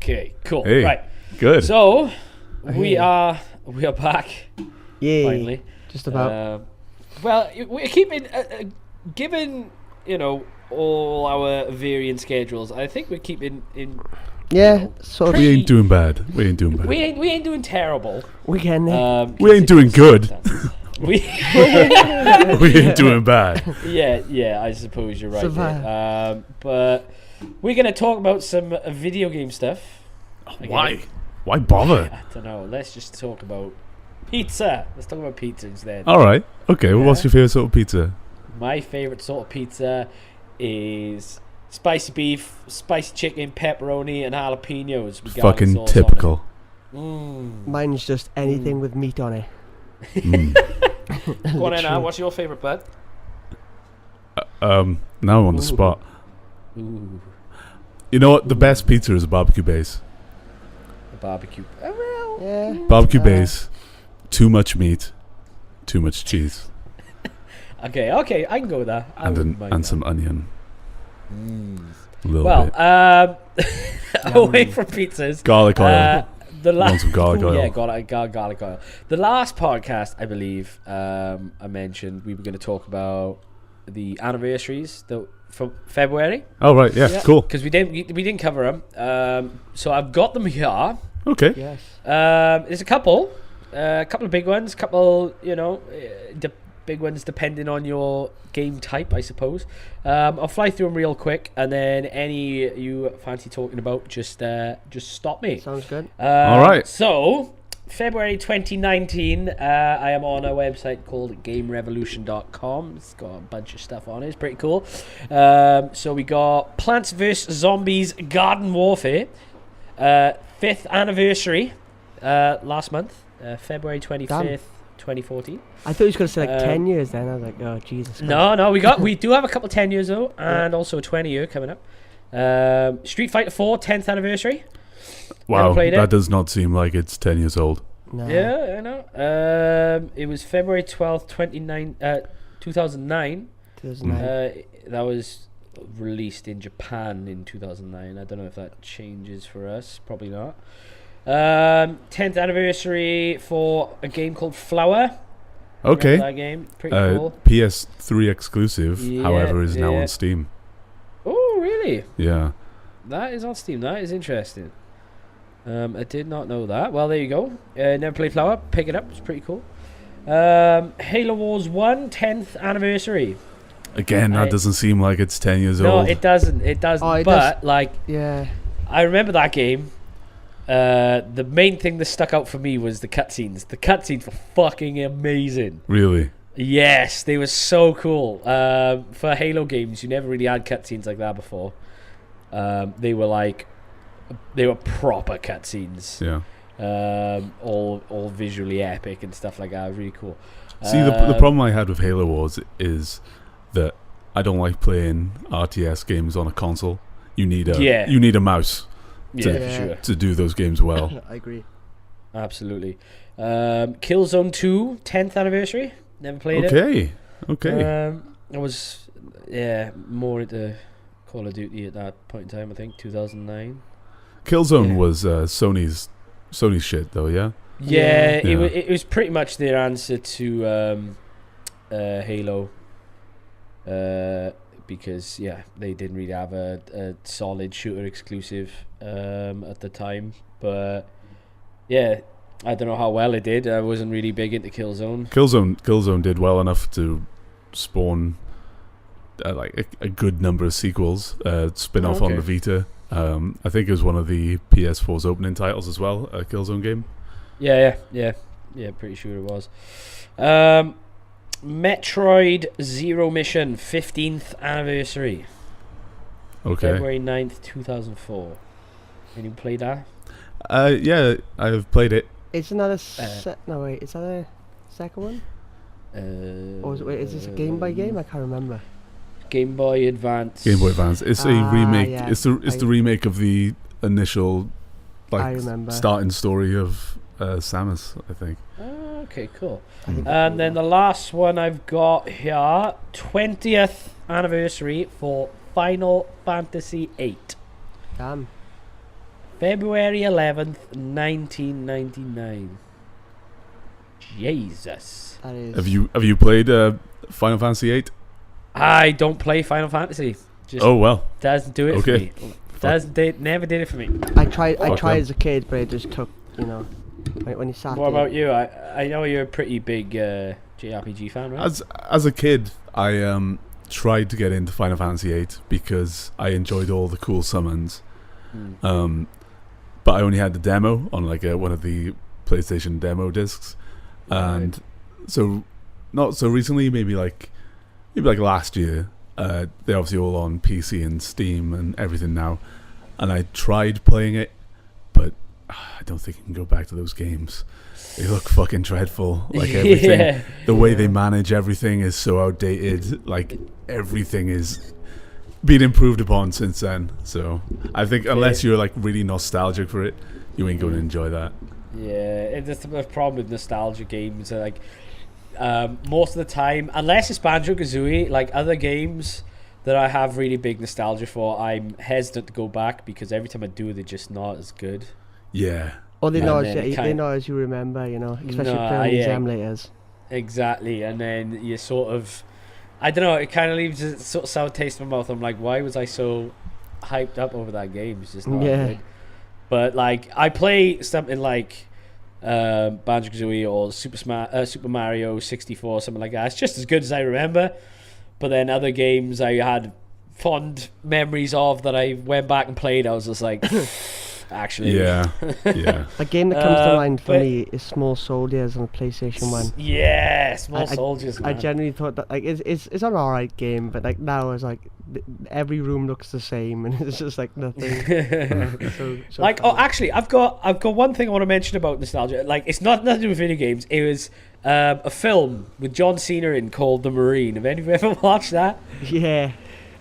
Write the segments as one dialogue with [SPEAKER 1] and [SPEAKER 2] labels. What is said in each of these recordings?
[SPEAKER 1] Okay, cool.
[SPEAKER 2] Hey,
[SPEAKER 1] right.
[SPEAKER 2] good.
[SPEAKER 1] So we are back.
[SPEAKER 3] Yay.
[SPEAKER 1] Finally.
[SPEAKER 3] Just about.
[SPEAKER 1] Well, we're keeping given all our varying schedules. I think we're keeping in.
[SPEAKER 3] Sort of.
[SPEAKER 2] We ain't doing bad. We ain't doing
[SPEAKER 1] doing terrible.
[SPEAKER 3] We getting there.
[SPEAKER 2] We ain't doing good.
[SPEAKER 1] We
[SPEAKER 2] ain't doing bad.
[SPEAKER 1] Yeah, I suppose you're right. There. But we're gonna talk about some video game stuff.
[SPEAKER 2] Why? Why bother?
[SPEAKER 1] I don't know. Let's just talk about pizza. Let's talk about pizza instead.
[SPEAKER 2] All right. Okay. Well, what's your favorite sort of pizza?
[SPEAKER 1] My favorite sort of pizza is spicy beef, spicy chicken, pepperoni, and jalapenos. With garlic
[SPEAKER 2] Fucking
[SPEAKER 1] sauce
[SPEAKER 2] typical.
[SPEAKER 1] On it.
[SPEAKER 3] Mine's just anything with meat on it.
[SPEAKER 1] Go on in now. What's your favorite, bud?
[SPEAKER 2] Now I'm on the spot.
[SPEAKER 1] Ooh.
[SPEAKER 2] You know what? The best pizza is a barbecue base.
[SPEAKER 1] A barbecue.
[SPEAKER 3] Yeah.
[SPEAKER 2] Barbecue base. Too much meat. Too much cheese.
[SPEAKER 1] Okay, I can go with that.
[SPEAKER 2] And some onion. A little
[SPEAKER 1] Well,
[SPEAKER 2] bit.
[SPEAKER 1] away from pizzas.
[SPEAKER 2] Garlic oil.
[SPEAKER 1] Want
[SPEAKER 2] some garlic oil.
[SPEAKER 1] Yeah, garlic oil. The last podcast, I believe, I mentioned we were going to talk about the anniversaries from February.
[SPEAKER 2] Oh right, yeah. Cool.
[SPEAKER 1] Because we didn't cover them. So I've got them here.
[SPEAKER 2] Okay.
[SPEAKER 3] Yes.
[SPEAKER 1] There's a couple of big ones, big ones depending on your game type, I suppose. I'll fly through them real quick, and then any you fancy talking about, just stop me.
[SPEAKER 3] Sounds good.
[SPEAKER 2] All right.
[SPEAKER 1] So, February 2019, I am on a website called GameRevolution.com. It's got a bunch of stuff on it. It's pretty cool. So we got Plants vs. Zombies Garden Warfare. 5th anniversary last month, February 25th.
[SPEAKER 3] Damn.
[SPEAKER 1] 2014.
[SPEAKER 3] I thought he was going to say like 10 years then. I was like, oh, Jesus.
[SPEAKER 1] No, we do have a couple 10 years though, and also a 20 year coming up. Street Fighter 4 10th anniversary.
[SPEAKER 2] Wow, that does not seem like it's 10 years old.
[SPEAKER 3] No.
[SPEAKER 1] Yeah, I know. It was February 12th, 2009.
[SPEAKER 3] 2009.
[SPEAKER 1] That was released in Japan in 2009. I don't know if that changes for us. Probably not. 10th anniversary for a game called Flower.
[SPEAKER 2] Okay.
[SPEAKER 1] Remember that game? Pretty cool.
[SPEAKER 2] PS3 exclusive,
[SPEAKER 1] Yeah,
[SPEAKER 2] however, is now on Steam.
[SPEAKER 1] Oh, really?
[SPEAKER 2] Yeah.
[SPEAKER 1] That is on Steam. That is interesting. I did not know that. Well, there you go. Never played Flower. Pick it up. It's pretty cool. Halo Wars 1 10th anniversary.
[SPEAKER 2] Again, that doesn't seem like it's 10 years
[SPEAKER 1] No,
[SPEAKER 2] old.
[SPEAKER 1] it doesn't. It doesn't.
[SPEAKER 3] Oh, it
[SPEAKER 1] but
[SPEAKER 3] does. Yeah.
[SPEAKER 1] I remember that game. The main thing that stuck out for me was the cutscenes. The cutscenes were fucking amazing.
[SPEAKER 2] Really?
[SPEAKER 1] Yes, they were so cool. For Halo games, you never really had cutscenes like that before. They were proper cutscenes.
[SPEAKER 2] Yeah.
[SPEAKER 1] All visually epic and stuff like that. Really cool.
[SPEAKER 2] See, the problem I had with Halo Wars is that I don't like playing RTS games on a console. You need a mouse. To do those games well.
[SPEAKER 3] I agree.
[SPEAKER 1] Absolutely. Killzone 2 10th anniversary. Never played it.
[SPEAKER 2] Okay.
[SPEAKER 1] I was more into Call of Duty at that point in time. I think 2009.
[SPEAKER 2] Killzone was Sony's shit though, yeah.
[SPEAKER 1] Yeah. It was pretty much their answer to Halo. Because they didn't really have a solid shooter exclusive at the time, but I don't know how well it did. I wasn't really big into Killzone.
[SPEAKER 2] Killzone did well enough to spawn a good number of sequels, spin-off on the Vita. I think it was one of the PS4's opening titles as well, a Killzone game. Yeah,
[SPEAKER 1] pretty sure it was. Metroid Zero Mission 15th anniversary.
[SPEAKER 2] Okay.
[SPEAKER 1] February 9th, 2004. Can you play that?
[SPEAKER 2] Yeah, I've played it.
[SPEAKER 3] It's another no wait, is that a second one? Or is this a game by game? I can't remember.
[SPEAKER 1] Game Boy Advance.
[SPEAKER 2] It's a remake.
[SPEAKER 3] Yeah.
[SPEAKER 2] It's the remake of the initial
[SPEAKER 3] I remember.
[SPEAKER 2] starting story of Samus, I think.
[SPEAKER 1] Okay, cool. And then the last one I've got here, 20th anniversary for Final Fantasy VIII.
[SPEAKER 3] Damn.
[SPEAKER 1] February 11th, 1999. Jesus.
[SPEAKER 3] That is.
[SPEAKER 2] Have you played Final Fantasy VIII?
[SPEAKER 1] I don't play Final Fantasy. Just
[SPEAKER 2] Oh well.
[SPEAKER 1] doesn't do it
[SPEAKER 2] Okay.
[SPEAKER 1] for me. Never did it for me.
[SPEAKER 3] I tried
[SPEAKER 2] Fuck
[SPEAKER 3] as a kid, but it just took, when you sat
[SPEAKER 1] What
[SPEAKER 3] in.
[SPEAKER 1] about you? I know you're a pretty big JRPG fan, right?
[SPEAKER 2] As a kid, I tried to get into Final Fantasy VIII because I enjoyed all the cool summons. But I only had the demo on like one of the PlayStation demo discs, and so not so recently, maybe like last year. They're obviously all on PC and Steam and everything now, and I tried playing it, but I don't think I can go back to those games. They look fucking dreadful. Like everything, the way they manage everything is so outdated. Like everything is been improved upon since then. So I think unless you're like really nostalgic for it, you ain't going to enjoy that.
[SPEAKER 1] Yeah, it's the problem with nostalgia games. Like most of the time, unless it's Banjo-Kazooie, like other games that I have really big nostalgia for, I'm hesitant to go back because every time I do, they're just not as good.
[SPEAKER 2] Yeah.
[SPEAKER 3] Or they know as you remember, especially playing these emulators.
[SPEAKER 1] Exactly, and then you sort of, I don't know, it kind of leaves a sort of sour taste in my mouth. I'm like, why was I so hyped up over that game? It's just not good. But like, I play something like Banjo-Kazooie or Super Mario 64, something like that. It's just as good as I remember. But then other games I had fond memories of that I went back and played, I was just like, actually.
[SPEAKER 2] Yeah.
[SPEAKER 3] A game that comes to mind for me is Small Soldiers on the PlayStation 1.
[SPEAKER 1] Yeah, Small Soldiers, man.
[SPEAKER 3] I genuinely thought that like it's an alright game, but like now it's like every room looks the same and it's just like nothing. so
[SPEAKER 1] like, oh, actually, I've got one thing I want to mention about nostalgia. Like, it's nothing to do with video games. It was a film with John Cena in called The Marine. Have any of you ever watched that?
[SPEAKER 3] Yeah.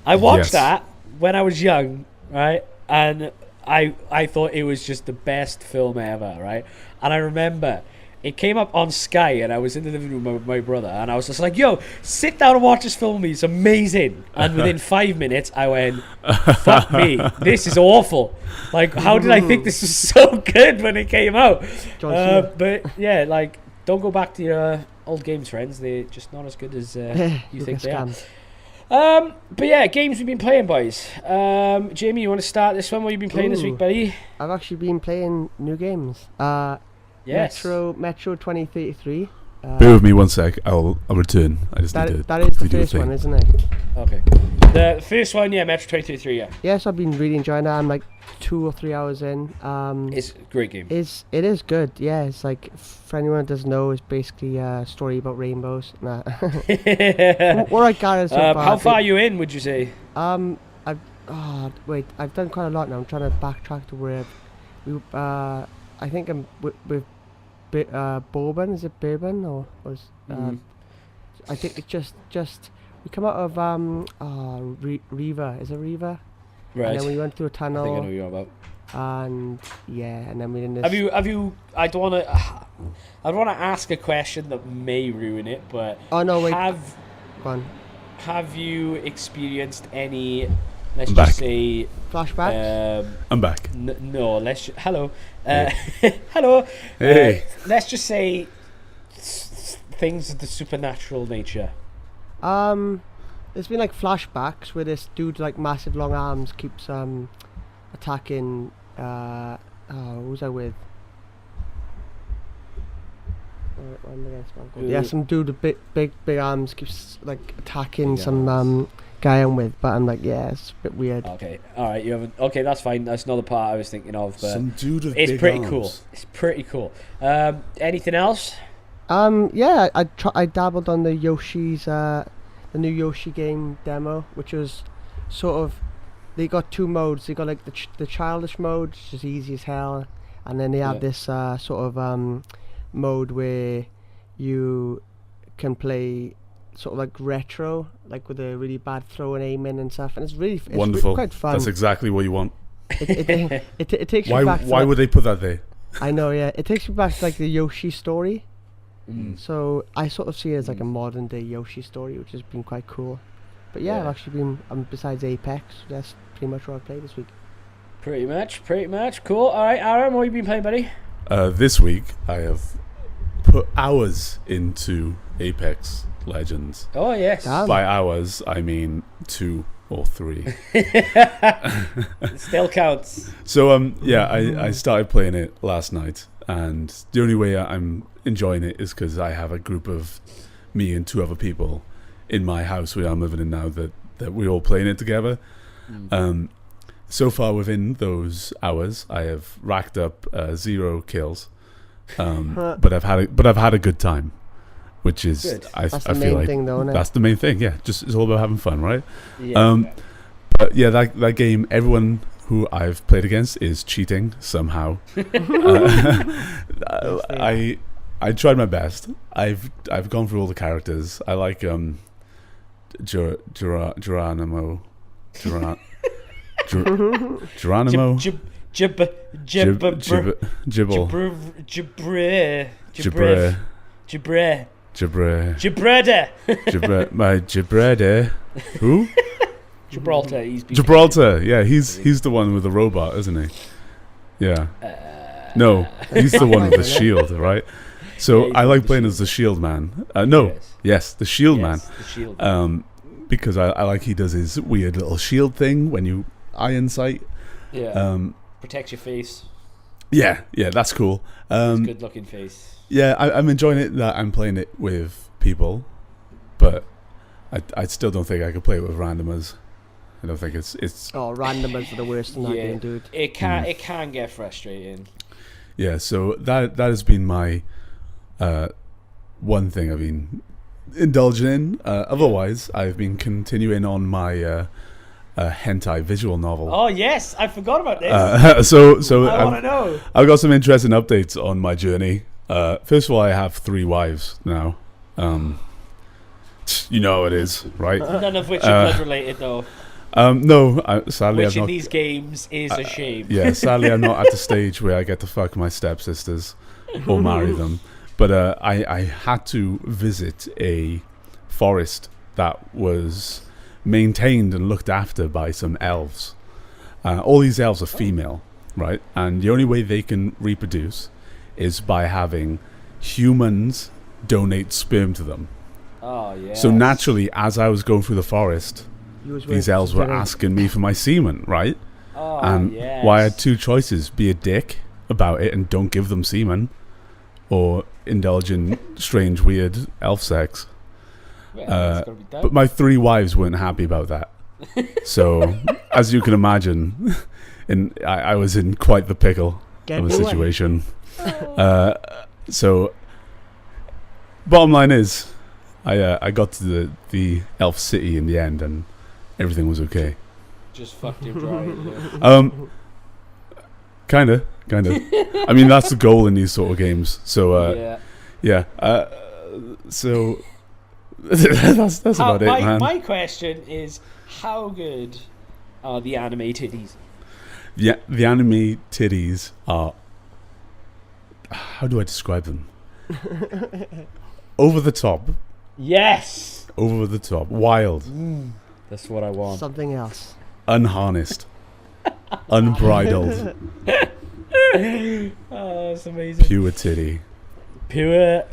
[SPEAKER 1] I watched that when I was young, right? And I thought it was just the best film ever, right? And I remember it came up on Sky and I was in the living room with my brother and I was just like, yo, sit down and watch this film. It's amazing. And within 5 minutes I went, fuck me, this is awful. Like, how did I think this was so good when it came out? But yeah, like, don't go back to your old games, friends. They're just not as good as you think they are. But yeah, games we've been playing, boys. Jamie, you want to start this one? What have you been playing this week, buddy?
[SPEAKER 3] I've actually been playing new games.
[SPEAKER 1] Yes.
[SPEAKER 3] Metro 2033.
[SPEAKER 2] Bear with me 1 sec. I'll return. I just need to.
[SPEAKER 3] That is the first one, isn't it?
[SPEAKER 1] Okay. The first one, yeah, Metro 2033, yeah.
[SPEAKER 3] Yes, I've been really enjoying that. I'm like 2 or 3 hours in.
[SPEAKER 1] It's a great game.
[SPEAKER 3] It is good. Yeah, it's like, for anyone that doesn't know, it's basically a story about rainbows. Nah. What I got is so far.
[SPEAKER 1] How far are you in, would you say?
[SPEAKER 3] I've done quite a lot now. I'm trying to backtrack to where I think I'm with Bourbon. Is it Bourbon or was? I think it's just we come out of Riva. Is it Riva?
[SPEAKER 1] Right.
[SPEAKER 3] And then we went through a tunnel.
[SPEAKER 1] I think I know what you're about.
[SPEAKER 3] And yeah, and then we did this.
[SPEAKER 1] Have you? I don't want to ask a question that may ruin it, but
[SPEAKER 3] oh no, wait.
[SPEAKER 1] Go on. Have you experienced any? Let's
[SPEAKER 2] I'm
[SPEAKER 1] just
[SPEAKER 2] back.
[SPEAKER 1] say
[SPEAKER 3] flashbacks.
[SPEAKER 2] I'm back.
[SPEAKER 1] No, hello.
[SPEAKER 2] Hey.
[SPEAKER 1] Hello.
[SPEAKER 2] Hey.
[SPEAKER 1] Let's just say things of the supernatural nature.
[SPEAKER 3] There's been like flashbacks where this dude like massive long arms keeps attacking. Who's I with? Yeah, some dude with big arms keeps like attacking some guy I'm with, but I'm like, yeah, it's a bit weird.
[SPEAKER 1] Okay, all right, you haven't. Okay, that's fine. That's another part I was thinking of. But
[SPEAKER 2] some dude with
[SPEAKER 1] it's
[SPEAKER 2] big
[SPEAKER 1] pretty
[SPEAKER 2] arms.
[SPEAKER 1] cool. It's pretty cool. Anything else?
[SPEAKER 3] Yeah, I dabbled on the Yoshi's the new Yoshi game demo, which was sort of, they got 2 modes. They got like the childish mode, which is easy as hell, and then they have this sort of mode where you can play sort of like retro, like with a really bad throw and aiming and stuff, and it's
[SPEAKER 2] wonderful.
[SPEAKER 3] Quite fun.
[SPEAKER 2] That's exactly what you want.
[SPEAKER 3] It takes you back.
[SPEAKER 2] Why would they put that there?
[SPEAKER 3] I know, yeah. It takes you back to like the Yoshi story. So I sort of see it as like a modern day Yoshi story, which has been quite cool. But yeah, I've actually been besides Apex, that's pretty much what I've played this week.
[SPEAKER 1] Pretty much. Cool. All right, Aaron, what have you been playing, buddy?
[SPEAKER 2] This week, I have put hours into Apex Legends.
[SPEAKER 1] Oh, yes.
[SPEAKER 2] By hours, I mean 2 or 3.
[SPEAKER 1] It still counts.
[SPEAKER 2] So, I started playing it last night, and the only way I'm enjoying it is because I have a group of me and 2 other people in my house where I'm living in now that we're all playing it together. So far within those hours, I have racked up 0 kills, but I've had a good time, which is
[SPEAKER 1] Good.
[SPEAKER 3] That's the
[SPEAKER 2] I feel
[SPEAKER 3] main
[SPEAKER 2] like
[SPEAKER 3] thing, though, isn't it?
[SPEAKER 2] that's the main thing. Yeah, just it's all about having fun, right?
[SPEAKER 1] Yeah.
[SPEAKER 2] But yeah, that game, everyone who I've played against is cheating somehow. I tried my best. I've gone through all the characters. I like Geronimo. Geronimo.
[SPEAKER 1] Jibble.
[SPEAKER 2] My Gibraltar. Who?
[SPEAKER 1] Gibraltar.
[SPEAKER 2] Gibraltar. Yeah, he's the one with the robot, isn't he? Yeah. No, he's the one with the shield, right? So I like playing as the shield man. Yes, the shield man.
[SPEAKER 1] The shield.
[SPEAKER 2] Because I like he does his weird little shield thing when you iron sight.
[SPEAKER 1] Yeah. Protects your face.
[SPEAKER 2] Yeah, that's cool.
[SPEAKER 1] Good looking face.
[SPEAKER 2] Yeah, I'm enjoying it that I'm playing it with people, but I still don't think I could play it with randomers. I don't think it's.
[SPEAKER 3] Oh, randomers are the worst in that game, dude.
[SPEAKER 1] It can get frustrating.
[SPEAKER 2] Yeah, so that has been my one thing I've been indulging in. Otherwise, I've been continuing on my hentai visual novel.
[SPEAKER 1] Oh yes, I forgot about this.
[SPEAKER 2] So
[SPEAKER 1] I want to know.
[SPEAKER 2] I've got some interesting updates on my journey. First of all, I have 3 wives now. You know how it is, right?
[SPEAKER 1] None of which are blood related, though.
[SPEAKER 2] No, sadly,
[SPEAKER 1] Which
[SPEAKER 2] I'm
[SPEAKER 1] in
[SPEAKER 2] not.
[SPEAKER 1] these games is a shame.
[SPEAKER 2] Yeah, sadly, I'm not at the stage where I get to fuck my stepsisters or marry them. But I had to visit a forest that was maintained and looked after by some elves. All these elves are female, right? And the only way they can reproduce is by having humans donate sperm to them.
[SPEAKER 1] Oh yeah.
[SPEAKER 2] So naturally, as I was going through the forest, these elves were asking me for my semen, right?
[SPEAKER 1] Oh,
[SPEAKER 2] And
[SPEAKER 1] yes.
[SPEAKER 2] I had 2 choices: be a dick about it and don't give them semen, or indulge in strange, weird elf sex.
[SPEAKER 1] Well, it's gotta be done.
[SPEAKER 2] But my 3 wives weren't happy about that. So, as you can imagine, I was in quite the pickle of a situation. So, bottom line is, I got to the elf city in the end, and everything was okay.
[SPEAKER 1] Just fucked him dry.
[SPEAKER 2] Kinda. I mean, that's the goal in these sort of games. So, yeah. So that's about it, man.
[SPEAKER 1] My question is, how good are the anime titties?
[SPEAKER 2] Yeah, the anime titties are. How do I describe them? Over the top.
[SPEAKER 1] Yes.
[SPEAKER 2] Over the top. Wild.
[SPEAKER 1] That's what I want.
[SPEAKER 3] Something else.
[SPEAKER 2] Unharnessed. Unbridled.
[SPEAKER 1] Oh, that's amazing.
[SPEAKER 2] Pure titty.
[SPEAKER 1] Pure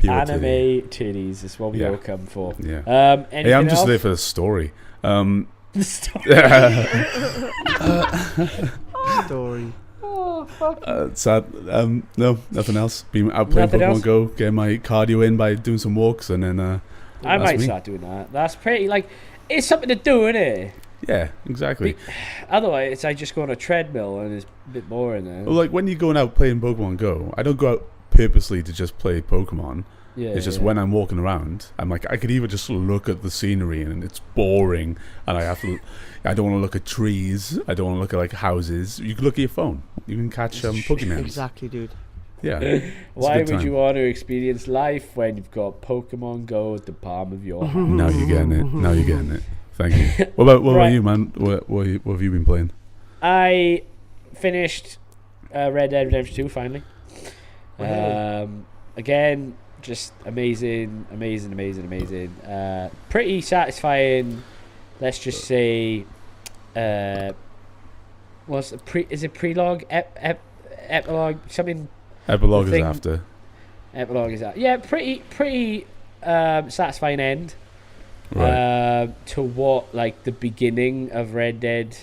[SPEAKER 1] anime
[SPEAKER 2] titty.
[SPEAKER 1] titties is what we all come for.
[SPEAKER 2] Yeah.
[SPEAKER 1] Anything
[SPEAKER 2] I'm just
[SPEAKER 1] else?
[SPEAKER 2] there for the story.
[SPEAKER 1] The story.
[SPEAKER 3] Story.
[SPEAKER 1] Oh, fuck.
[SPEAKER 2] Sad. No, nothing else. Been out playing
[SPEAKER 1] Nothing
[SPEAKER 2] Pokemon
[SPEAKER 1] else?
[SPEAKER 2] Go, getting my cardio in by doing some walks, and then
[SPEAKER 1] I
[SPEAKER 2] that's
[SPEAKER 1] might
[SPEAKER 2] me.
[SPEAKER 1] start doing that. That's pretty, like, it's something to do, isn't it?
[SPEAKER 2] Yeah, exactly.
[SPEAKER 1] Otherwise, I just go on a treadmill and it's a bit boring then.
[SPEAKER 2] Well, like when you're going out playing Pokemon Go, I don't go out purposely to just play Pokemon.
[SPEAKER 1] Yeah,
[SPEAKER 2] It's just when I'm walking around, I'm like, I could either just look at the scenery and it's boring, and I don't want to look at trees, I don't want to look at like houses. You can look at your phone. You can catch Pokemon.
[SPEAKER 3] Exactly, dude.
[SPEAKER 2] Yeah. It's a
[SPEAKER 1] Why
[SPEAKER 2] good
[SPEAKER 1] would
[SPEAKER 2] time.
[SPEAKER 1] you want to experience life when you've got Pokemon Go at the palm of your hand?
[SPEAKER 2] Now you're getting it. Now you're getting it. Thank you. What about
[SPEAKER 1] Right.
[SPEAKER 2] you, man? What have you been playing?
[SPEAKER 1] I finished Red Dead Redemption 2 finally. Again, just amazing. Pretty satisfying. Let's just say what's the is it prelogue, epilogue, something?
[SPEAKER 2] Epilogue is after.
[SPEAKER 1] Epilogue is that. Yeah, pretty satisfying end.
[SPEAKER 2] Right.
[SPEAKER 1] To what, like, the beginning of Red Dead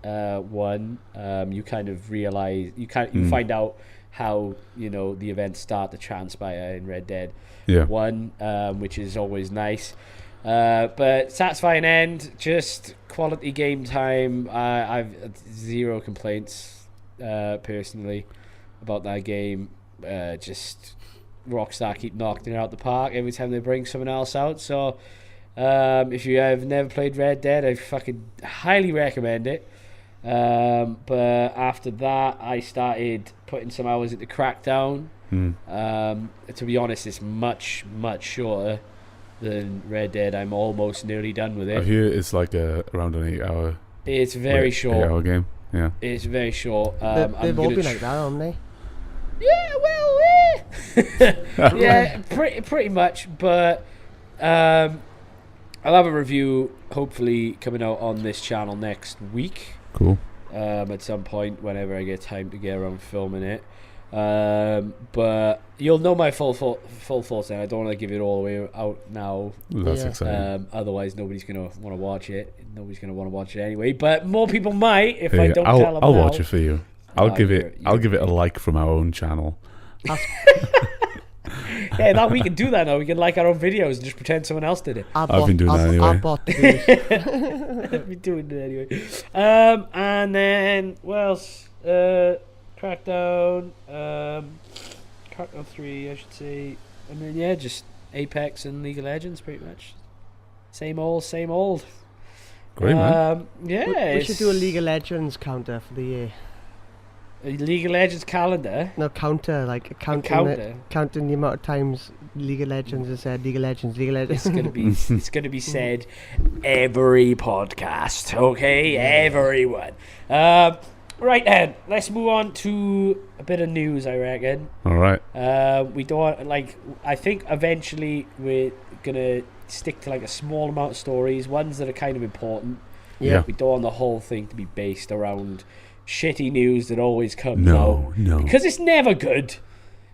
[SPEAKER 1] 1, you kind of realize, you find out how, you know, the events start to transpire in Red Dead 1, which is always nice. But satisfying end, just quality game time. I've zero complaints personally about that game. Just Rockstar keep knocking it out the park every time they bring someone else out. So if you have never played Red Dead, I fucking highly recommend it. But after that, I started putting some hours into Crackdown. To be honest, it's much shorter than Red Dead. I'm almost nearly done with it.
[SPEAKER 2] I hear it's like around an 8 hour.
[SPEAKER 1] It's very short.
[SPEAKER 2] 8 hour game. Yeah.
[SPEAKER 1] It's very short.
[SPEAKER 3] They've all been like that, haven't they?
[SPEAKER 1] Yeah, well, yeah, pretty much. But I'll have a review hopefully coming out on this channel next week.
[SPEAKER 2] Cool.
[SPEAKER 1] At some point, whenever I get time to get around filming it. But you'll know my full thoughts, and I don't want to give it all the way out now.
[SPEAKER 2] That's exciting.
[SPEAKER 1] Otherwise, nobody's gonna want to watch it. Nobody's gonna want to watch it anyway. But more people might if I don't tell them.
[SPEAKER 2] I'll
[SPEAKER 1] now.
[SPEAKER 2] watch it for you. I'll give it a like from our own channel.
[SPEAKER 1] Yeah, now we can do that now. We can like our own videos and just pretend someone else did it.
[SPEAKER 2] I've been doing that anyway.
[SPEAKER 3] I bought the booze.
[SPEAKER 1] I've been doing it anyway. And then what else? Crackdown, Crackdown 3, I should say. And then yeah, just Apex and League of Legends, pretty much. Same old.
[SPEAKER 2] Great, man.
[SPEAKER 1] Yeah,
[SPEAKER 3] we should do a League of Legends counter for the year.
[SPEAKER 1] A League of Legends calendar.
[SPEAKER 3] No, counter, like counting the amount of times League of Legends has said League of Legends.
[SPEAKER 1] It's gonna be said every podcast, okay? Everyone. Right then, let's move on to a bit of news, I reckon.
[SPEAKER 2] All right.
[SPEAKER 1] We don't I think eventually we're gonna stick to like a small amount of stories, ones that are kind of important.
[SPEAKER 2] Yeah.
[SPEAKER 1] We don't want the whole thing to be based around shitty news that always comes out.
[SPEAKER 2] No.
[SPEAKER 1] Because it's never good.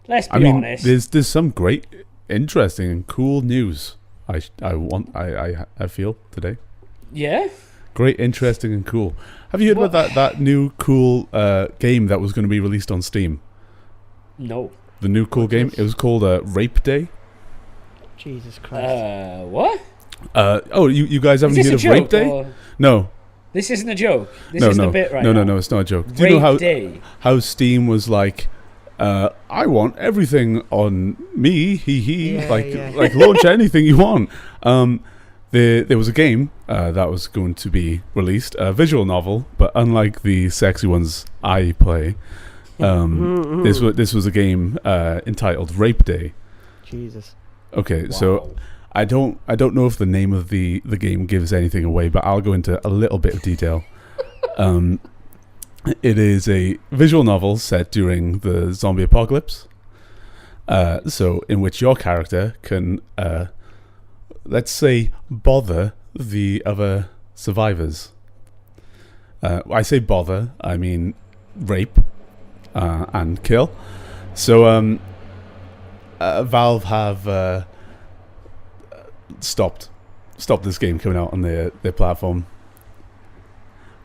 [SPEAKER 1] Let's be honest.
[SPEAKER 2] There's some great, interesting, and cool news. I feel today.
[SPEAKER 1] Yeah.
[SPEAKER 2] Great, interesting, and cool. Have you heard about that new cool game that was going to be released on Steam?
[SPEAKER 1] No.
[SPEAKER 2] The new cool game. It was called Rape Day.
[SPEAKER 3] Jesus Christ.
[SPEAKER 1] What?
[SPEAKER 2] You guys haven't heard of Rape Day? No.
[SPEAKER 1] This isn't a joke. This isn't a bit right now.
[SPEAKER 2] No, it's not a joke. Do you know how Steam was like, I want everything on me, like launch anything you want. There was a game that was going to be released, a visual novel, but unlike the sexy ones I play, this was a game entitled Rape Day.
[SPEAKER 3] Jesus.
[SPEAKER 2] Okay,
[SPEAKER 1] wow.
[SPEAKER 2] So I don't know if the name of the game gives anything away, but I'll go into a little bit of detail. It is a visual novel set during the zombie apocalypse. So in which your character can, let's say, bother the other survivors. I say bother, I mean rape and kill. So Valve have stopped this game coming out on their platform,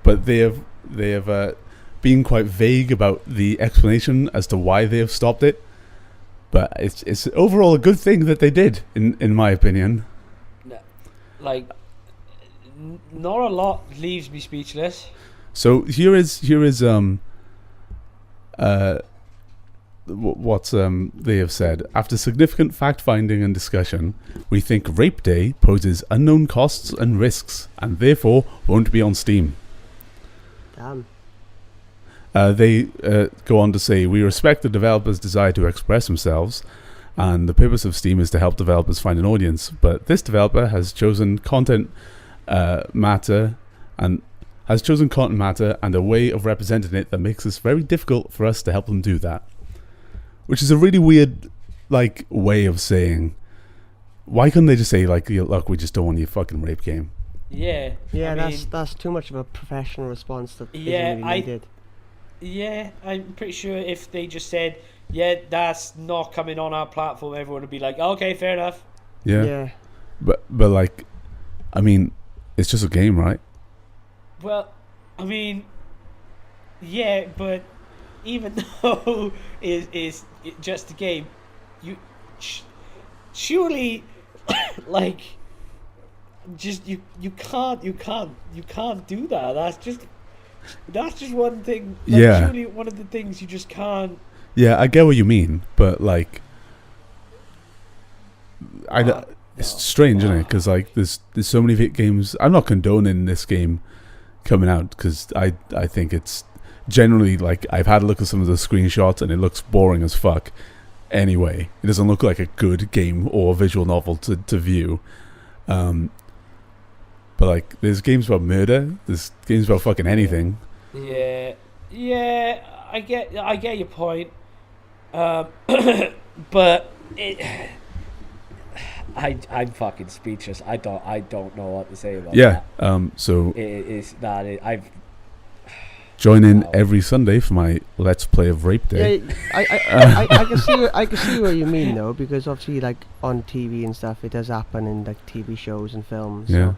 [SPEAKER 2] but they have been quite vague about the explanation as to why they have stopped it. But it's overall a good thing that they did, in my opinion.
[SPEAKER 1] Like, not a lot leaves me speechless.
[SPEAKER 2] So here is what they have said. After significant fact-finding and discussion, we think Rape Day poses unknown costs and risks, and therefore won't be on Steam.
[SPEAKER 3] Damn.
[SPEAKER 2] They go on to say, we respect the developers' desire to express themselves, and the purpose of Steam is to help developers find an audience, but this developer has chosen content matter and a way of representing it that makes it very difficult for us to help them do that. Which is a really weird, like, way of saying, why couldn't they just say, like, look, we just don't want your fucking rape game.
[SPEAKER 1] Yeah.
[SPEAKER 3] Yeah,
[SPEAKER 1] I mean,
[SPEAKER 3] that's too much of a professional response that
[SPEAKER 1] Yeah,
[SPEAKER 3] isn't really needed.
[SPEAKER 1] Yeah, I'm pretty sure if they just said, yeah, that's not coming on our platform, everyone would be like, okay, fair enough.
[SPEAKER 2] Yeah.
[SPEAKER 3] Yeah.
[SPEAKER 2] But like, I mean, it's just a game, right?
[SPEAKER 1] Well, I mean, yeah, but even though is just a game, you surely like just you can't do that. That's just one thing. Like,
[SPEAKER 2] Yeah.
[SPEAKER 1] surely one of the things you just can't.
[SPEAKER 2] Yeah, I get what you mean, but like, it's strange, isn't it? Because like, there's so many games. I'm not condoning this game coming out because I think it's generally like I've had a look at some of the screenshots and it looks boring as fuck. Anyway, it doesn't look like a good game or visual novel to view. But like, there's games about murder. There's games about fucking anything.
[SPEAKER 1] Yeah, I get your point. But I'm fucking speechless. I don't know what to say about that.
[SPEAKER 2] So
[SPEAKER 1] I've
[SPEAKER 2] join in every Sunday for my Let's Play of Rape Day.
[SPEAKER 3] Yeah, I can see what you mean though, because obviously like on TV and stuff, it does happen in like TV shows and films.
[SPEAKER 2] Yeah.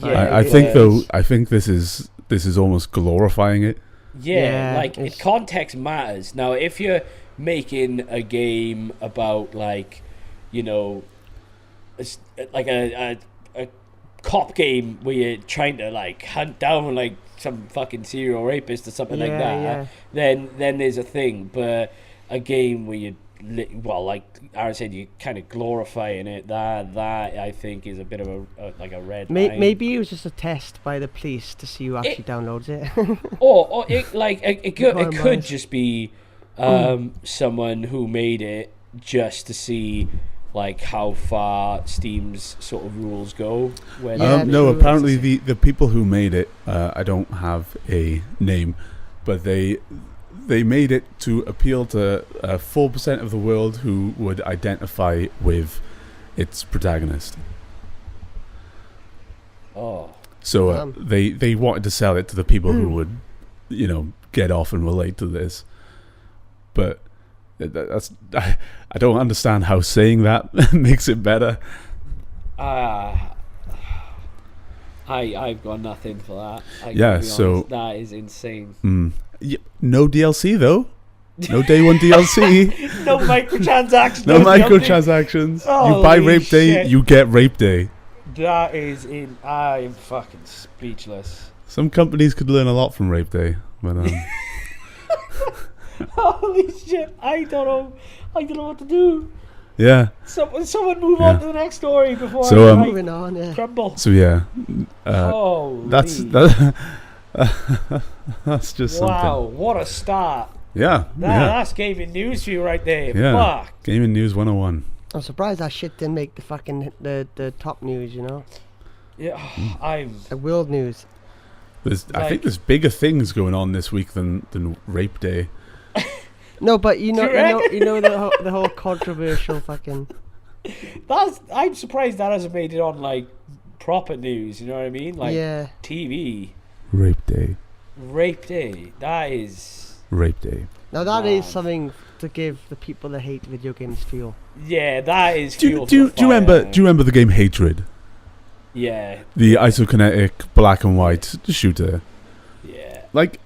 [SPEAKER 3] So.
[SPEAKER 1] Yeah,
[SPEAKER 2] I think though. I think this is almost glorifying it.
[SPEAKER 1] Yeah, like context matters. Now, if you're making a game about like, you know, it's like a cop game where you're trying to like hunt down like some fucking serial rapist or something like that, then there's a thing. But a game where you like Aaron said, you kind of glorifying it. That I think is a bit of a red line.
[SPEAKER 3] Maybe it was just a test by the police to see who actually downloads it.
[SPEAKER 1] or it could just be someone who made it just to see like how far Steam's sort of rules go.
[SPEAKER 2] No, apparently the people who made it, I don't have a name, but they made it to appeal to 4% of the world who would identify with its protagonist.
[SPEAKER 1] Oh.
[SPEAKER 2] So they wanted to sell it to the people who would, get off and relate to this. But I don't understand how saying that makes it better.
[SPEAKER 1] I've got nothing for that. That is insane.
[SPEAKER 2] No DLC though. No day one DLC.
[SPEAKER 1] No microtransactions.
[SPEAKER 2] No microtransactions. You buy Rape Day, you get Rape Day.
[SPEAKER 1] That is I am fucking speechless.
[SPEAKER 2] Some companies could learn a lot from Rape Day, but
[SPEAKER 1] holy shit! I don't know what to do.
[SPEAKER 2] Yeah.
[SPEAKER 1] Someone move on to the next story before
[SPEAKER 3] moving on. Yeah.
[SPEAKER 1] Crumble.
[SPEAKER 2] So yeah. That's just something.
[SPEAKER 1] Wow! What a start.
[SPEAKER 2] Yeah.
[SPEAKER 1] That's gaming news for you right there.
[SPEAKER 2] Yeah.
[SPEAKER 1] Fuck.
[SPEAKER 2] Gaming news 101.
[SPEAKER 3] I'm surprised that shit didn't make the fucking the top news.
[SPEAKER 1] Yeah.
[SPEAKER 3] The world news.
[SPEAKER 2] I think there's bigger things going on this week than Rape Day.
[SPEAKER 3] No, but you know the whole controversial fucking.
[SPEAKER 1] I'm surprised that hasn't made it on like proper news. You know what I mean? Like TV.
[SPEAKER 2] Rape Day.
[SPEAKER 1] That is.
[SPEAKER 2] Rape Day.
[SPEAKER 3] Now that is something to give the people that hate video games fuel.
[SPEAKER 1] Yeah, that is.
[SPEAKER 2] Do you remember the game Hatred?
[SPEAKER 1] Yeah.
[SPEAKER 2] The isokinetic black and white shooter.
[SPEAKER 1] Yeah.
[SPEAKER 2] Like,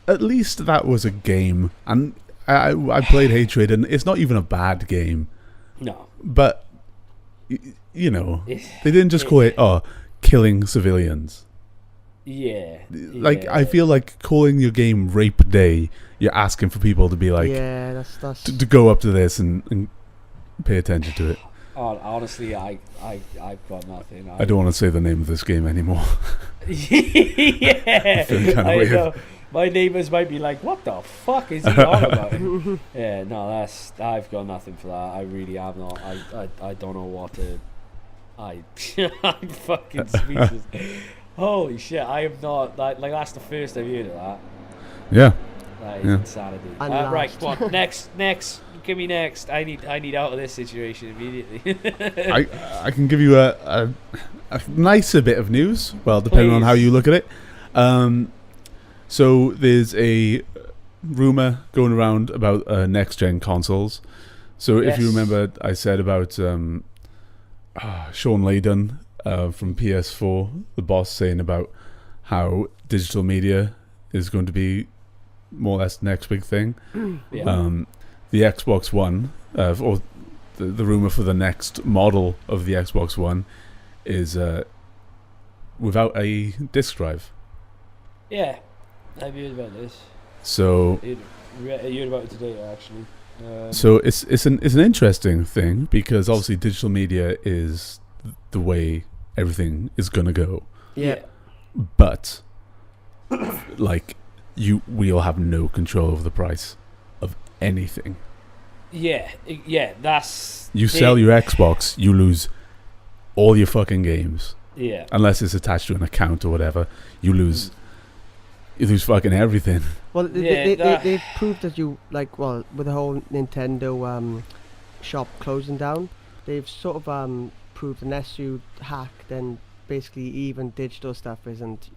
[SPEAKER 2] at least that was a game, and I played Hatred, and it's not even a bad game.
[SPEAKER 1] No.
[SPEAKER 2] But they didn't just call it killing civilians.
[SPEAKER 1] Yeah.
[SPEAKER 2] Like, I feel like calling your game Rape Day, you're asking for people to be like,
[SPEAKER 3] that's
[SPEAKER 2] to go up to this and pay attention to it.
[SPEAKER 1] Honestly, I've got nothing.
[SPEAKER 2] I don't want to say the name of this game anymore.
[SPEAKER 1] Yeah,
[SPEAKER 2] I
[SPEAKER 1] know. My neighbours might be like, "What the fuck is he on about?" Yeah, no, I've got nothing for that. I really have not. I don't know what to. I'm fucking speechless. Holy shit! I am not. Like that's the first I've heard of that.
[SPEAKER 2] Yeah.
[SPEAKER 1] That is insanity.
[SPEAKER 3] And
[SPEAKER 1] Right,
[SPEAKER 3] last.
[SPEAKER 1] come on. Next. Give me next. I need out of this situation immediately.
[SPEAKER 2] I can give you a nicer bit of news. Well, depending on how
[SPEAKER 1] Please.
[SPEAKER 2] you look at it. So there's a rumor going around about next gen consoles. So if you
[SPEAKER 1] Yes.
[SPEAKER 2] remember, I said about Sean Layden from PS4, the boss, saying about how digital media is going to be more or less the next big thing.
[SPEAKER 1] Yeah.
[SPEAKER 2] The Xbox One, or the rumor for the next model of the Xbox One, is without a disk drive.
[SPEAKER 1] Yeah. I've heard about this.
[SPEAKER 2] So
[SPEAKER 1] I heard about it today, actually.
[SPEAKER 2] So it's an interesting thing, because obviously digital media is the way everything is gonna go.
[SPEAKER 3] Yeah.
[SPEAKER 2] But like we'll have no control over the price of anything.
[SPEAKER 1] Yeah, that's...
[SPEAKER 2] You sell your Xbox, you lose all your fucking games.
[SPEAKER 1] Yeah.
[SPEAKER 2] Unless it's attached to an account or whatever. You lose fucking everything.
[SPEAKER 3] Well,
[SPEAKER 1] Yeah,
[SPEAKER 3] they've proved that you, like, well, with the whole Nintendo shop closing down, they've sort of proved unless you hack, then basically even digital stuff isn't,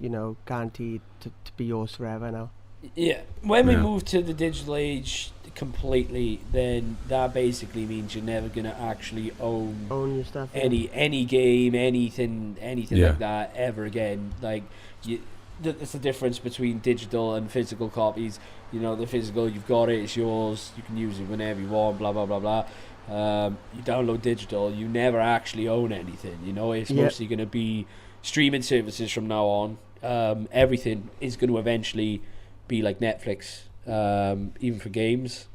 [SPEAKER 3] guaranteed to be yours forever now.
[SPEAKER 1] Yeah. When we
[SPEAKER 2] Yeah.
[SPEAKER 1] move to the digital age completely, then that basically means you're never going to actually own
[SPEAKER 3] Own your stuff. yeah.
[SPEAKER 1] any game, anything
[SPEAKER 2] Yeah.
[SPEAKER 1] like that ever again. Like, it's the difference between digital and physical copies. The physical, you've got it, it's yours, you can use it whenever you want, blah blah blah blah. You download digital, you never actually own anything. It's
[SPEAKER 3] Yep.
[SPEAKER 1] mostly going to be streaming services from now on. Everything is going to eventually be like Netflix, even for games.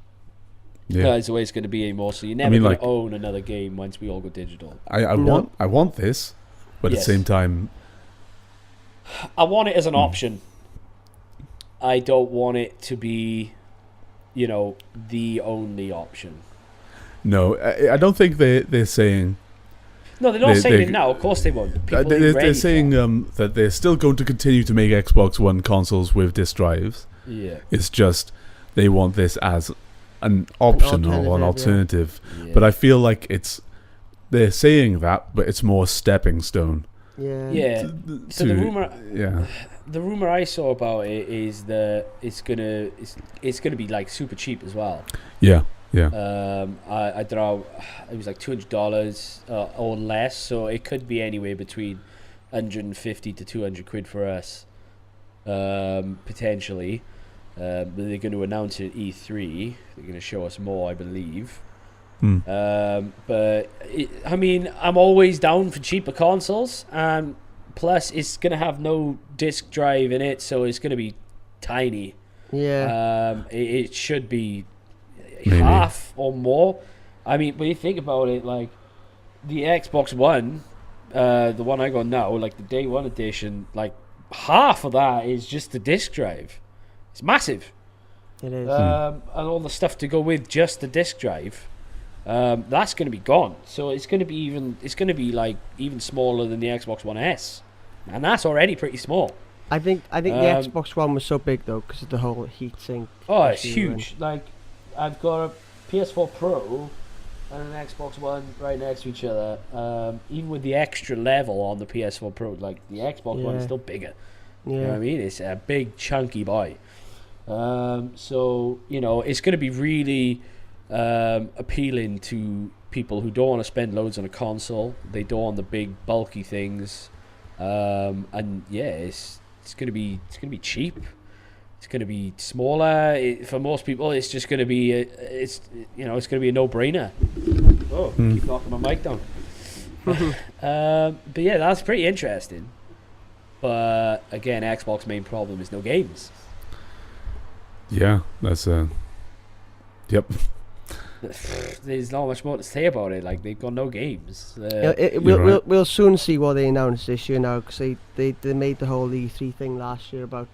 [SPEAKER 2] Yeah.
[SPEAKER 1] That's the way it's going to be anymore. So you're never
[SPEAKER 2] mean,
[SPEAKER 1] going
[SPEAKER 2] like-
[SPEAKER 1] to own another game once we all go digital.
[SPEAKER 2] I
[SPEAKER 3] No.
[SPEAKER 2] want this, but at
[SPEAKER 1] Yes.
[SPEAKER 2] the same time,
[SPEAKER 1] I want it as an option. I don't want it to be, the only option.
[SPEAKER 2] no, I don't think they're saying
[SPEAKER 1] No, they're not
[SPEAKER 2] They-
[SPEAKER 1] saying
[SPEAKER 2] they-
[SPEAKER 1] it now. Of course they won't. People ain't
[SPEAKER 2] they're
[SPEAKER 1] ready for
[SPEAKER 2] saying that they're still going to continue to make Xbox One consoles with disk drives.
[SPEAKER 1] it. Yeah.
[SPEAKER 2] It's just they want this as an option or an
[SPEAKER 3] alternative,
[SPEAKER 2] alternative. But I feel like they're saying that, but it's more a stepping stone.
[SPEAKER 3] Yeah.
[SPEAKER 1] Yeah. So the rumor,
[SPEAKER 2] Yeah.
[SPEAKER 1] the rumor I saw about it is that it's gonna be like super cheap as well.
[SPEAKER 2] Yeah. Yeah.
[SPEAKER 1] I don't know. It was like $200 or less, so it could be anywhere between 150 to 200 quid for us, potentially. But they're going to announce it at E3. They're going to show us more, I believe. But I'm always down for cheaper consoles, and plus it's going to have no disc drive in it, so it's going to be tiny.
[SPEAKER 3] Yeah.
[SPEAKER 1] It should be
[SPEAKER 2] Maybe.
[SPEAKER 1] half or more. When you think about it, like the Xbox One, the one I got now, like the day one edition, like half of that is just the disc drive. It's massive.
[SPEAKER 3] It is.
[SPEAKER 1] And all the stuff to go with just the disc drive, that's going to be gone. So it's going to be like even smaller than the Xbox One S, and that's already pretty small.
[SPEAKER 3] I think the Xbox One was so big though because of the whole heat sink.
[SPEAKER 1] Oh, it's
[SPEAKER 3] issue and-
[SPEAKER 1] huge. Like, I've got a PS4 Pro and an Xbox One right next to each other. Even with the extra level on the PS4 Pro, like the Xbox One is
[SPEAKER 3] Yeah.
[SPEAKER 1] still bigger.
[SPEAKER 3] Yeah.
[SPEAKER 1] You know what I mean? It's a big, chunky boy. So, it's going to be really appealing to people who don't want to spend loads on a console. They don't want the big, bulky things. And yeah, it's going to be cheap. It's going to be smaller. For most people, it's just going to be it's going to be a no-brainer. Oh, keep knocking my mic down. But yeah, that's pretty interesting. But again, Xbox main problem is no games.
[SPEAKER 2] Yeah. That's Yep.
[SPEAKER 1] There's not much more to say about it. Like, they've got no games.
[SPEAKER 3] We'll soon see what they announce this year now because they made the whole E3 thing last year about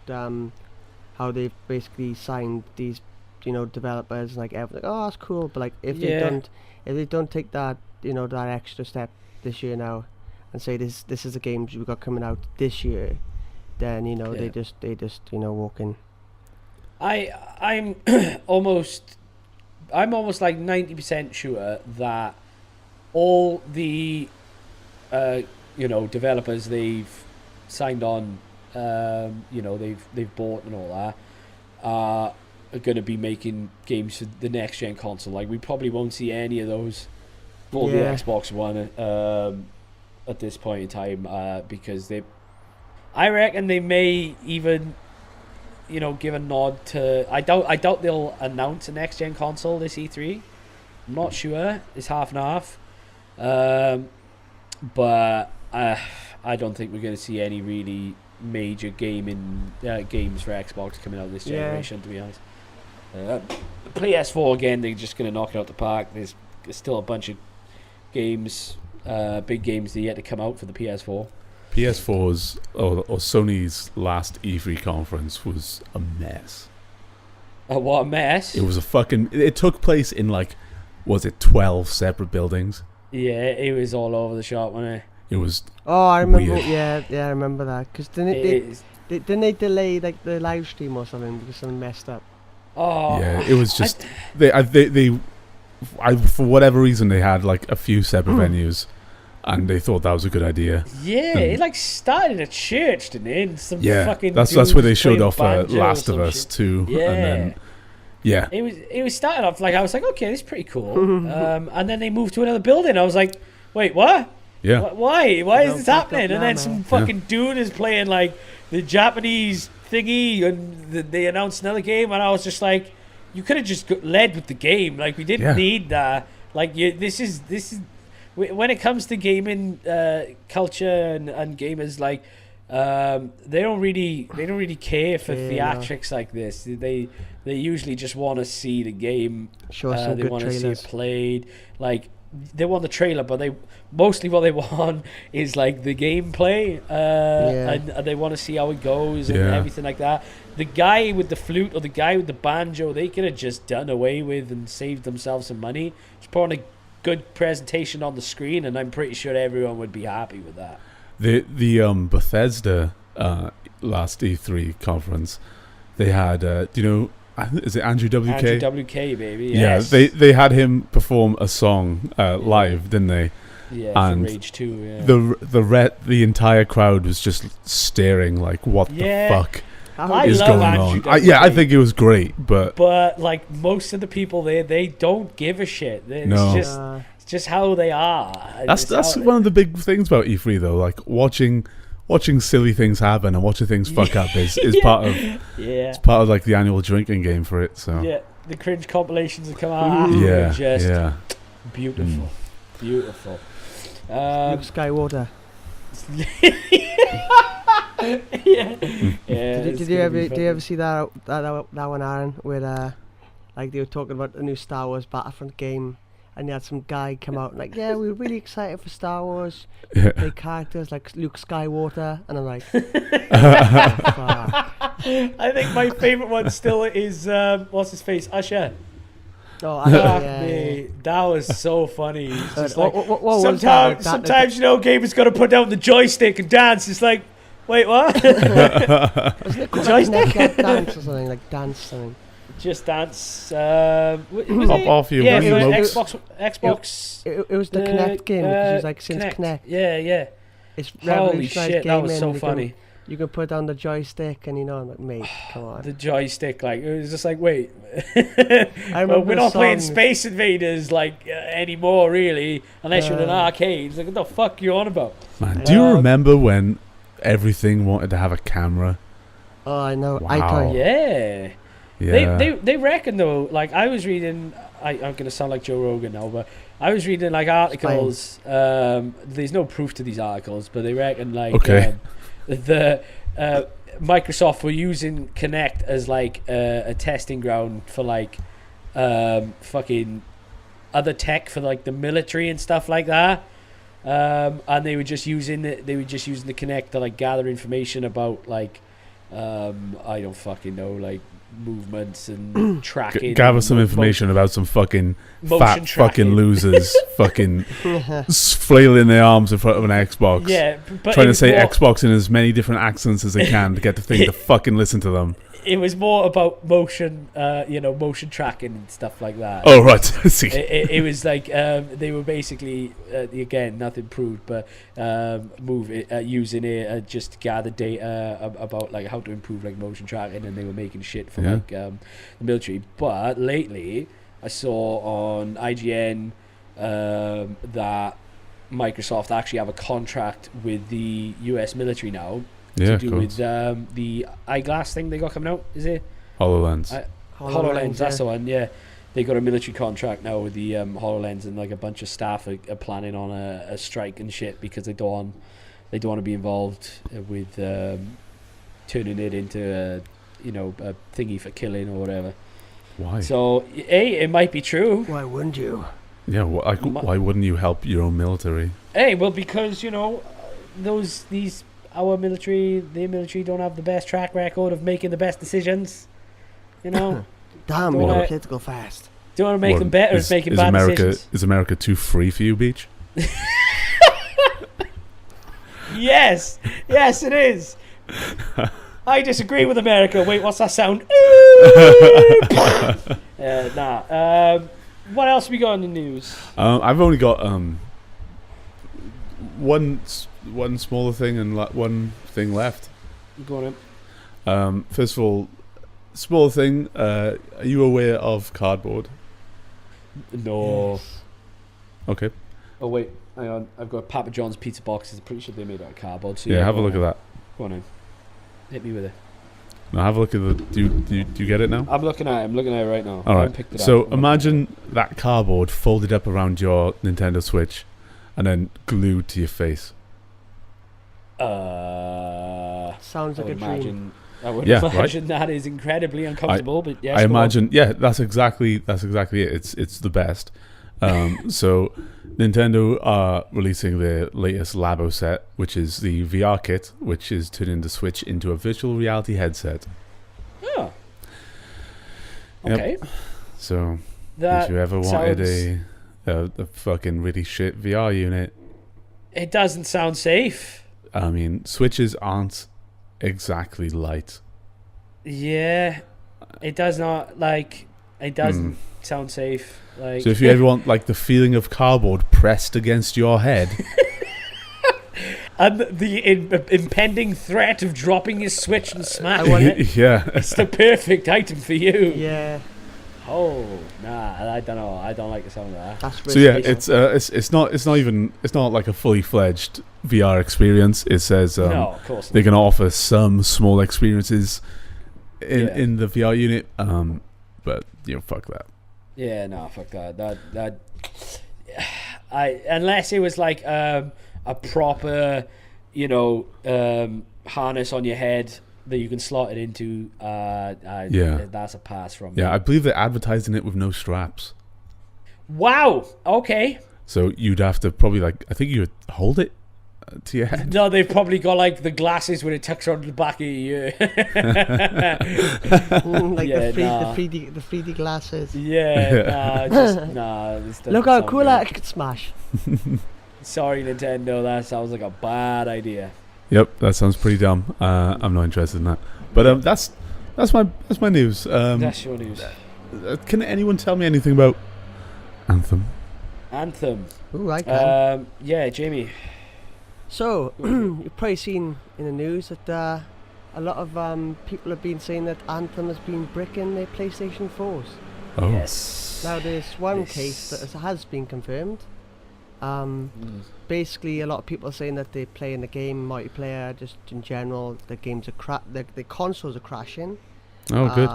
[SPEAKER 3] how they've basically signed these developers and like everything. Oh, that's cool. But like if they don't take that that extra step this year now and say this is the games we've got coming out this year, then they just walk in.
[SPEAKER 1] I'm almost like 90% sure that all the developers they've signed on, they've bought and all that, are going to be making games for the next gen console. Like, we probably won't see any of those for the Xbox One at this point in time, because I reckon they may even give a nod to. I doubt they'll announce a next gen console this E3. I'm not sure. It's half and half. But I don't think we're going to see any really major games for Xbox coming out this generation. To be honest, PS4 again, they're just going to knock it out the park. There's still a bunch of games, big games that yet to come out for the PS4.
[SPEAKER 2] PS4's or Sony's last E3 conference was a mess.
[SPEAKER 1] What a mess!
[SPEAKER 2] It was it took place in 12 separate buildings.
[SPEAKER 1] Yeah, it was all over the shop, wasn't it?
[SPEAKER 2] It was.
[SPEAKER 3] Oh, I remember.
[SPEAKER 2] Weird.
[SPEAKER 3] Yeah, I remember that. Because didn't they delay the live stream or something because something messed up?
[SPEAKER 2] Oh, yeah, it was just they for whatever reason they had a few separate venues. And they thought that was a good idea.
[SPEAKER 1] Yeah, it started in a church, didn't it? And some fucking
[SPEAKER 2] that's where they showed off Last of Us 2.
[SPEAKER 1] Yeah.
[SPEAKER 2] And then,
[SPEAKER 1] It was started off I was like, okay, this is pretty cool. And then they moved to another building. I was like, wait, what?
[SPEAKER 2] Yeah.
[SPEAKER 1] Why is this happening? And then some fucking dude is playing the Japanese thingy, and they announced another game, and I was just like, you could have just led with the game. We didn't need that. This is. When it comes to gaming culture and gamers, they don't really care for theatrics like this. They usually just want to see the game.
[SPEAKER 3] Show us some
[SPEAKER 1] they
[SPEAKER 3] good
[SPEAKER 1] want to
[SPEAKER 3] trailers.
[SPEAKER 1] see it played. They want the trailer, but mostly what they want is the gameplay, and they want to see how it goes and everything like that. The guy with the flute or the guy with the banjo, they could have just done away with and saved themselves some money. Just put on a good presentation on the screen, and I'm pretty sure everyone would be happy with that.
[SPEAKER 2] The Bethesda last E3 conference, they had is it Andrew WK?
[SPEAKER 1] Andrew WK, baby. Yes.
[SPEAKER 2] Yeah, they had him perform a song live, didn't they?
[SPEAKER 1] Yeah,
[SPEAKER 2] and
[SPEAKER 1] Rage 2. Yeah.
[SPEAKER 2] The entire crowd was just staring what the fuck is going on? I think it was great, but
[SPEAKER 1] most of the people there, they don't give a shit.
[SPEAKER 2] No.
[SPEAKER 1] It's just how they are.
[SPEAKER 2] That's one of the big things about E3 though. Watching silly things happen and watching things fuck up is part of it's part of the annual drinking game for it. So
[SPEAKER 1] the cringe compilations that come out after beautiful.
[SPEAKER 3] Luke Skywalker. Did you ever see that one, Aaron, where they were talking about the new Star Wars Battlefront game, and you had some guy come out we're really excited for Star Wars. Big characters like Luke Skywalker, and I'm like,
[SPEAKER 1] I think my favourite one still is what's his face, Usher.
[SPEAKER 3] Oh,
[SPEAKER 1] that was so funny.
[SPEAKER 3] Sometimes
[SPEAKER 1] gamers got to put down the joystick and dance. It's like, wait, what?
[SPEAKER 3] The joystick dance or something dance something.
[SPEAKER 1] Just dance.
[SPEAKER 2] Pop off your
[SPEAKER 1] Xbox.
[SPEAKER 3] It was the Kinect game because it's since Kinect.
[SPEAKER 1] Yeah.
[SPEAKER 3] It's
[SPEAKER 1] holy shit, that was so funny.
[SPEAKER 3] You can put down the joystick and I'm like, mate, come on.
[SPEAKER 1] The joystick, it was just wait. We're not playing Space Invaders anymore, really, unless you're in an arcade. It's what the fuck you on about?
[SPEAKER 2] Man, do you remember when everything wanted to have a camera?
[SPEAKER 3] Oh, I know.
[SPEAKER 2] Wow.
[SPEAKER 1] Yeah.
[SPEAKER 2] Yeah.
[SPEAKER 1] They reckon though. I was reading. I'm gonna sound like Joe Rogan now, but I was reading articles. There's no proof to these articles, but they reckon the Microsoft were using Kinect as a testing ground for fucking other tech for the military and stuff like that. And they were just using the Kinect to gather information about I don't fucking know movements and tracking.
[SPEAKER 2] Gather some information about some fucking fat
[SPEAKER 1] tracking.
[SPEAKER 2] fucking losers fucking flailing their arms in front of an Xbox.
[SPEAKER 1] Yeah, but
[SPEAKER 2] trying to say Xbox in as many different accents as they can to get the thing to fucking listen to them.
[SPEAKER 1] It was more about motion, motion tracking and stuff like that.
[SPEAKER 2] Oh, right. See.
[SPEAKER 1] It was like they were basically, again, nothing proved, but using it just to gather data about like how to improve like motion tracking, and they were making shit for like the military. But lately, I saw on IGN that Microsoft actually have a contract with the US military now. To do with the eyeglass thing they got coming out, is it?
[SPEAKER 2] HoloLens.
[SPEAKER 1] HoloLens, that's the one, yeah. They got a military contract now with the HoloLens, and like a bunch of staff are planning on a strike and shit because they don't want to be involved with turning it into a thingy for killing or whatever.
[SPEAKER 2] Why?
[SPEAKER 1] So, it might be true.
[SPEAKER 3] Why wouldn't you?
[SPEAKER 2] Yeah, why wouldn't you help your own military?
[SPEAKER 1] Well, because, our military, the military don't have the best track record of making the best decisions.
[SPEAKER 3] Damn, you're political fast.
[SPEAKER 1] Don't want to make them better at making bad decisions.
[SPEAKER 2] Is America too free for you, Beach?
[SPEAKER 1] Yes, it is. I disagree with America. Wait, what's that sound? What else we got in the news?
[SPEAKER 2] I've only got one smaller thing and one thing left.
[SPEAKER 1] Go on.
[SPEAKER 2] First of all, small thing. Are you aware of cardboard?
[SPEAKER 1] No.
[SPEAKER 3] Yes.
[SPEAKER 2] Okay.
[SPEAKER 1] Oh wait, hang on. I've got Papa John's pizza boxes. I'm pretty sure they're made out of cardboard. So
[SPEAKER 2] yeah, have a look at that.
[SPEAKER 1] Go on in. Hit me with it.
[SPEAKER 2] Now have a look at the. Do you get it now?
[SPEAKER 1] I'm looking at it right now.
[SPEAKER 2] All right. So imagine that cardboard folded up around your Nintendo Switch, and then glued to your face.
[SPEAKER 3] Sounds like a dream.
[SPEAKER 1] I would imagine that is incredibly uncomfortable, but yes.
[SPEAKER 2] I imagine, that's exactly it. It's the best. So Nintendo are releasing their latest Labo set, which is the VR kit, which is turning the Switch into a virtual reality headset.
[SPEAKER 1] Oh. Okay.
[SPEAKER 2] Yep. So, if you ever wanted a fucking really shit VR unit,
[SPEAKER 1] it doesn't sound safe.
[SPEAKER 2] I mean, Switches aren't exactly light.
[SPEAKER 1] Yeah, it does not, like, it doesn't sound safe. Like,
[SPEAKER 2] so if you ever want like the feeling of cardboard pressed against your head,
[SPEAKER 1] and the impending threat of dropping your Switch and smashing it,
[SPEAKER 2] yeah,
[SPEAKER 1] it's the perfect item for you.
[SPEAKER 3] Yeah.
[SPEAKER 1] Oh nah, I don't know. I don't like the sound of that.
[SPEAKER 3] That's
[SPEAKER 2] so yeah, it's not like a fully fledged VR experience. It says
[SPEAKER 1] no, of course not.
[SPEAKER 2] They're gonna offer some small experiences in the VR unit, but fuck that.
[SPEAKER 1] Yeah, no, fuck that. Unless it was like a proper, harness on your head that you can slot it into. That's a pass from me.
[SPEAKER 2] Yeah, I believe they're advertising it with no straps.
[SPEAKER 1] Wow. Okay.
[SPEAKER 2] So you'd have to probably I think you would hold it to your head.
[SPEAKER 1] No, they've probably got like the glasses when it tucks onto the back of your ear.
[SPEAKER 3] The 3D glasses.
[SPEAKER 1] Yeah, this
[SPEAKER 3] look how cool I could smash.
[SPEAKER 1] Sorry, Nintendo, that sounds like a bad idea.
[SPEAKER 2] Yep, that sounds pretty dumb. I'm not interested in that. But that's my news.
[SPEAKER 1] That's your news.
[SPEAKER 2] Can anyone tell me anything about Anthem?
[SPEAKER 3] Ooh, I can.
[SPEAKER 1] Yeah, Jamie.
[SPEAKER 3] So, you've probably seen in the news that a lot of people have been saying that Anthem has been bricking their PlayStation 4s.
[SPEAKER 2] Oh.
[SPEAKER 1] Yes.
[SPEAKER 3] Now, there's one case that has been confirmed. Basically, a lot of people are saying that they play in the game multiplayer, just in general, the games are the consoles are crashing.
[SPEAKER 2] Oh, good.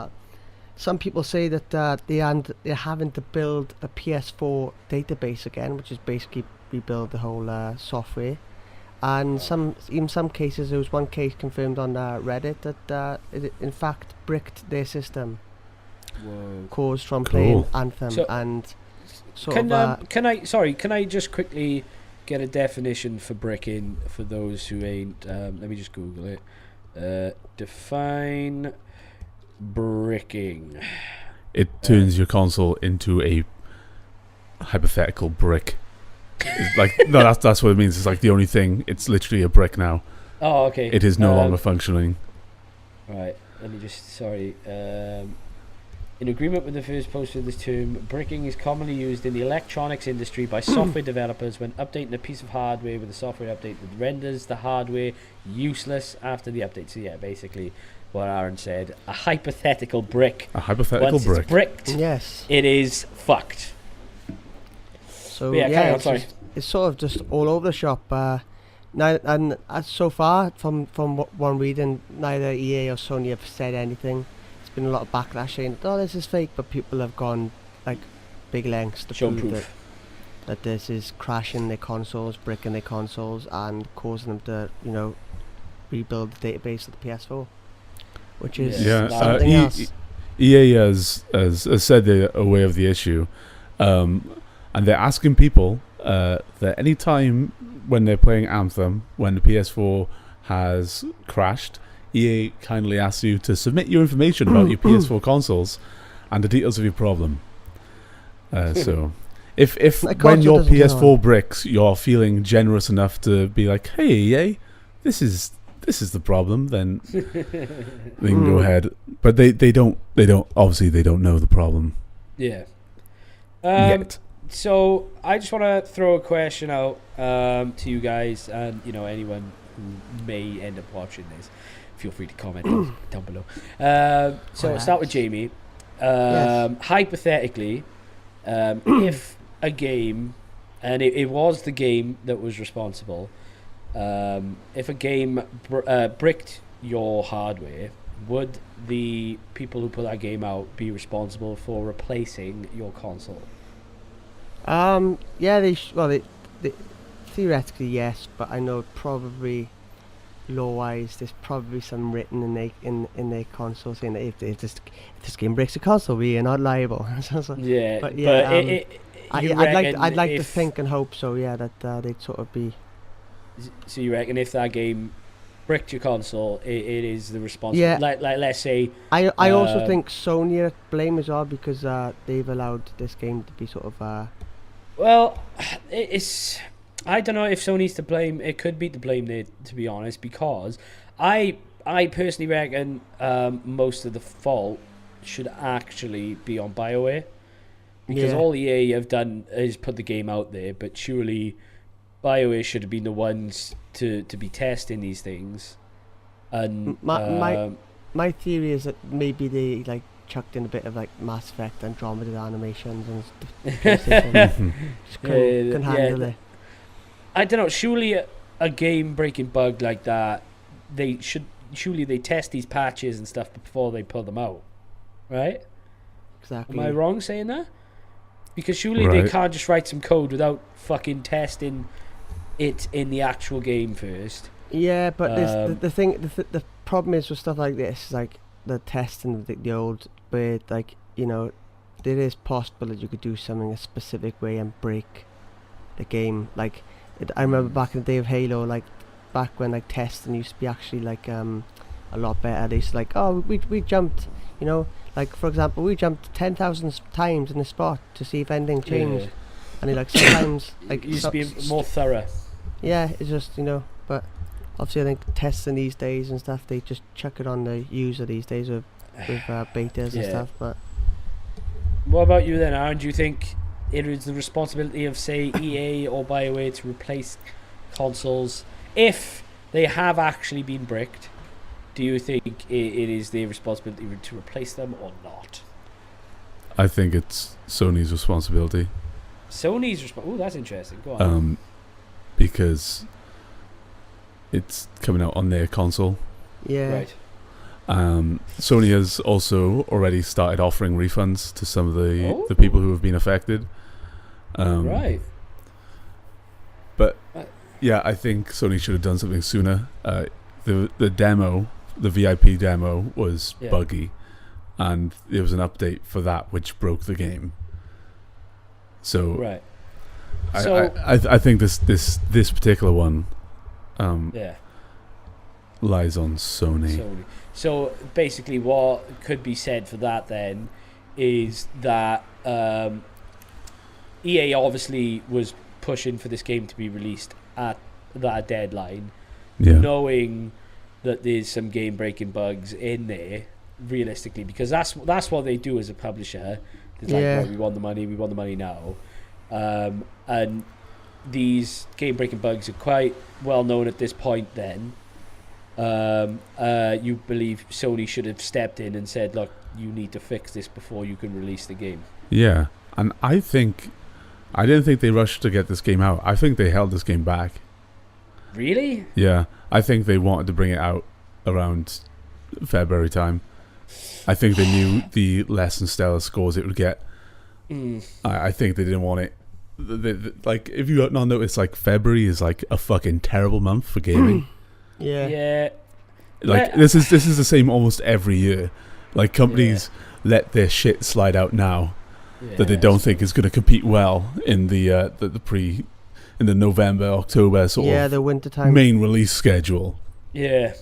[SPEAKER 3] Some people say that they're having to build a PS4 database again, which is basically rebuild the whole software. And in some cases, there was one case confirmed on Reddit that it in fact bricked their system.
[SPEAKER 1] Whoa.
[SPEAKER 3] Caused from playing Anthem
[SPEAKER 1] So
[SPEAKER 3] and
[SPEAKER 1] can I just quickly get a definition for bricking for those who ain't? Let me just Google it. Define bricking?
[SPEAKER 2] It turns your console into a hypothetical brick. It's like no, that's what it means. It's like the only thing. It's literally a brick now.
[SPEAKER 1] Oh, okay.
[SPEAKER 2] It is no longer functioning.
[SPEAKER 1] Right. Let me just. Sorry. In agreement with the first post of this term, bricking is commonly used in the electronics industry by software developers when updating a piece of hardware with a software update that renders the hardware useless after the update. So yeah, basically what Aaron said, a hypothetical brick.
[SPEAKER 2] A hypothetical
[SPEAKER 1] Once
[SPEAKER 2] brick.
[SPEAKER 1] It's bricked,
[SPEAKER 3] Yes.
[SPEAKER 1] it is fucked.
[SPEAKER 3] So
[SPEAKER 1] But carry on,
[SPEAKER 3] it's,
[SPEAKER 1] sorry.
[SPEAKER 3] it's sort of just all over the shop. Now and so far from one reading, neither EA or Sony have said anything. There's been a lot of backlash saying, "Oh, this is fake," but people have gone like big lengths to
[SPEAKER 1] Show
[SPEAKER 3] prove
[SPEAKER 1] proof.
[SPEAKER 3] that this is crashing their consoles, bricking their consoles, and causing them to, rebuild the database of the PS4, which is
[SPEAKER 2] Yeah,
[SPEAKER 3] something else.
[SPEAKER 2] EA has said they're aware of the issue, and they're asking people that any time when they're playing Anthem, when the PS4 has crashed, EA kindly asks you to submit your information about your PS4 consoles and the details of your problem. So, if when your PS4 bricks, you're feeling generous enough to be like, "Hey, EA, this is the problem," then they can go ahead. But they don't obviously they don't know the problem
[SPEAKER 1] Yeah.
[SPEAKER 2] yet.
[SPEAKER 1] So I just want to throw a question out to you guys, and anyone who may end up watching this. Feel free to comment down below. So I'll start with Jamie.
[SPEAKER 3] Yes.
[SPEAKER 1] Hypothetically, if a game, and it was the game that was responsible, if a game bricked your hardware, would the people who put that game out be responsible for replacing your console?
[SPEAKER 3] Yeah, they theoretically yes, but I know probably law-wise there's probably some written in their console saying that if this game breaks the console, we are not liable.
[SPEAKER 1] Yeah,
[SPEAKER 3] but yeah, I'd like to
[SPEAKER 1] if-
[SPEAKER 3] think and hope so. Yeah, that they'd sort of be.
[SPEAKER 1] So you reckon if that game bricked your console, it is the responsibility?
[SPEAKER 3] Yeah.
[SPEAKER 1] Like let's say.
[SPEAKER 3] I also think Sony are to blame as well because they've allowed this game to be sort of.
[SPEAKER 1] Well, it's. I don't know if Sony's to blame. It could be to blame there, to be honest, because I personally reckon most of the fault should actually be on BioWare, because
[SPEAKER 3] Yeah.
[SPEAKER 1] all EA have done is put the game out there, but surely BioWare should have been the ones to be testing these things. And
[SPEAKER 3] My theory is that maybe they like chucked in a bit of like Mass Effect Andromeda animations and PlayStation just couldn't handle it.
[SPEAKER 1] I don't know. Surely a game breaking bug like that, surely they test these patches and stuff before they pull them out, right?
[SPEAKER 3] Exactly.
[SPEAKER 1] Am I wrong saying that? Because surely
[SPEAKER 2] Right.
[SPEAKER 1] they can't just write some code without fucking testing it in the actual game first.
[SPEAKER 3] Yeah, but there's the problem is with stuff like this, like the testing of the old, where like there is possible that you could do something a specific way and break the game. Like I remember back in the day of Halo, like back when like testing used to be actually like a lot better. They used to like, oh, we jumped, like for example, we jumped 10,000 times in the spot to see if anything changed, and they like sometimes like
[SPEAKER 1] It used to be more thorough.
[SPEAKER 3] yeah, it's just but obviously I think testing these days and stuff, they just chuck it on the user these days with betas and stuff. But
[SPEAKER 1] What about you then, Aaron? Do you think it is the responsibility of, say, EA or BioWare to replace consoles if they have actually been bricked? Do you think it is their responsibility to replace them or not?
[SPEAKER 2] I think it's Sony's responsibility.
[SPEAKER 1] Sony's responsibility. Oh, that's interesting. Go on.
[SPEAKER 2] Because it's coming out on their console.
[SPEAKER 3] yeah,
[SPEAKER 1] Right.
[SPEAKER 2] Sony has also already started offering refunds to some of
[SPEAKER 1] Oh.
[SPEAKER 2] the people who have been affected.
[SPEAKER 1] Right.
[SPEAKER 2] But yeah, I think Sony should have done something sooner. The demo, the VIP demo, was buggy, and there was an update for that which broke the game. So
[SPEAKER 1] Right.
[SPEAKER 2] I think this particular one,
[SPEAKER 1] Yeah.
[SPEAKER 2] lies on Sony.
[SPEAKER 1] So basically, what could be said for that then is that EA obviously was pushing for this game to be released at that deadline, knowing that there's some game-breaking bugs in there, realistically, because that's what they do as a publisher. It's like, right, we want the money now. And these game-breaking bugs are quite well known at this point then. You believe Sony should have stepped in and said, look, you need to fix this before you can release the game.
[SPEAKER 2] Yeah, and I didn't think they rushed to get this game out. I think they held this game back.
[SPEAKER 1] Really?
[SPEAKER 2] Yeah, I think they wanted to bring it out around February time. I think they knew the less than stellar scores it would get. I think they didn't want it. Like, if you not noticed, like, February is like a fucking terrible month for gaming.
[SPEAKER 1] Yeah.
[SPEAKER 2] Like, this is the same almost every year. Like, companies let their shit slide out now that they don't think is going to compete well in in the November, October sort of
[SPEAKER 3] the winter time
[SPEAKER 2] main release schedule.
[SPEAKER 1] Yeah,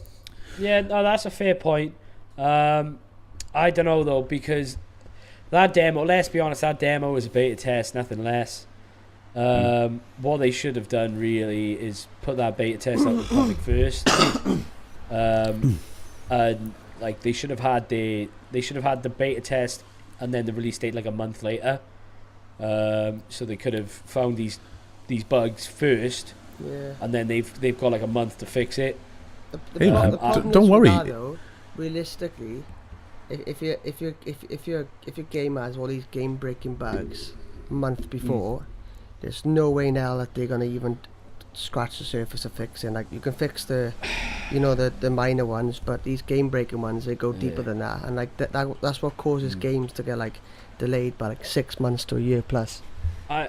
[SPEAKER 1] no, that's a fair point. I don't know though, because that demo, let's be honest, that demo was a beta test, nothing less. What they should have done really is put that beta test out in public first. And like they should have had the beta test and then the release date like a month later. So they could have found these bugs first, and then they've got like a month to fix it.
[SPEAKER 2] Hey man, don't worry.
[SPEAKER 3] Though, realistically, if your game has all these game breaking bugs a month before, there's no way now that they're gonna even scratch the surface of fixing. Like, you can fix the minor ones, but these game breaking ones, they go deeper than that, and like that's what causes games to get like delayed by like 6 months to a year plus.
[SPEAKER 1] And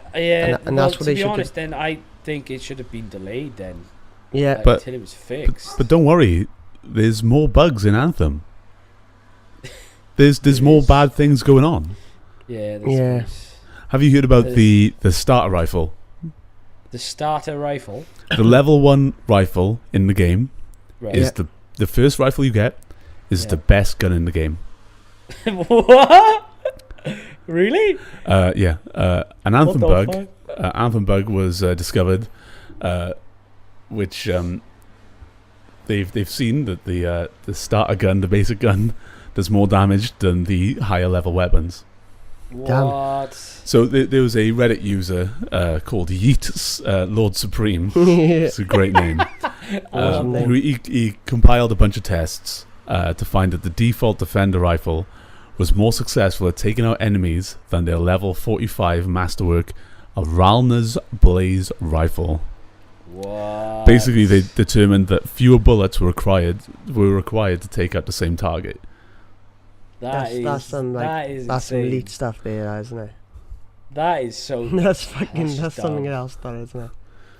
[SPEAKER 1] that's what to be honest, then I think it should have been delayed then.
[SPEAKER 3] Yeah,
[SPEAKER 2] but
[SPEAKER 1] until it was fixed.
[SPEAKER 2] But don't worry, there's more bugs in Anthem. There's more bad things going on.
[SPEAKER 1] Yeah.
[SPEAKER 2] Have you heard about the starter rifle?
[SPEAKER 1] The starter rifle?
[SPEAKER 2] The level 1 rifle in the game is the first rifle you get is the best gun in the game.
[SPEAKER 1] What? Really?
[SPEAKER 2] An Anthem bug was discovered, which they've seen that the starter gun, the basic gun, does more damage than the higher level weapons.
[SPEAKER 1] What?
[SPEAKER 2] So there was a Reddit user called Yeet Lord Supreme. It's a great name. Who he compiled a bunch of tests to find that the default Defender rifle was more successful at taking out enemies than their level 45 masterwork of Ralna's Blaze rifle.
[SPEAKER 1] What?
[SPEAKER 2] Basically, they determined that fewer bullets were required to take out the same target.
[SPEAKER 3] That's some elite stuff there, isn't it?
[SPEAKER 1] That is so.
[SPEAKER 3] that's something else, that isn't it?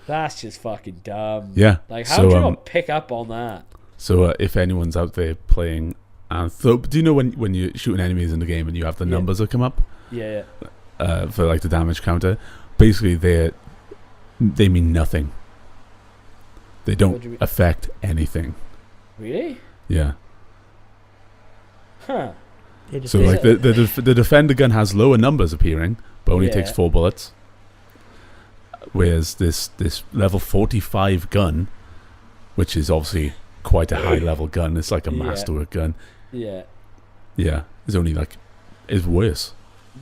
[SPEAKER 1] That's just fucking dumb.
[SPEAKER 2] Yeah.
[SPEAKER 1] Like, how do you not pick up on that?
[SPEAKER 2] So if anyone's out there playing Anthem, do you know when you're shooting enemies in the game and you have the numbers that come up?
[SPEAKER 1] Yeah.
[SPEAKER 2] For like the damage counter, basically they mean nothing. They don't affect anything.
[SPEAKER 1] Really?
[SPEAKER 2] Yeah.
[SPEAKER 1] Huh.
[SPEAKER 2] So like the Defender gun has lower numbers appearing, but only takes 4 bullets. Whereas this level 45 gun, which is obviously quite a high level gun, it's like a masterwork gun.
[SPEAKER 1] Yeah.
[SPEAKER 2] Yeah. It's only like is worse.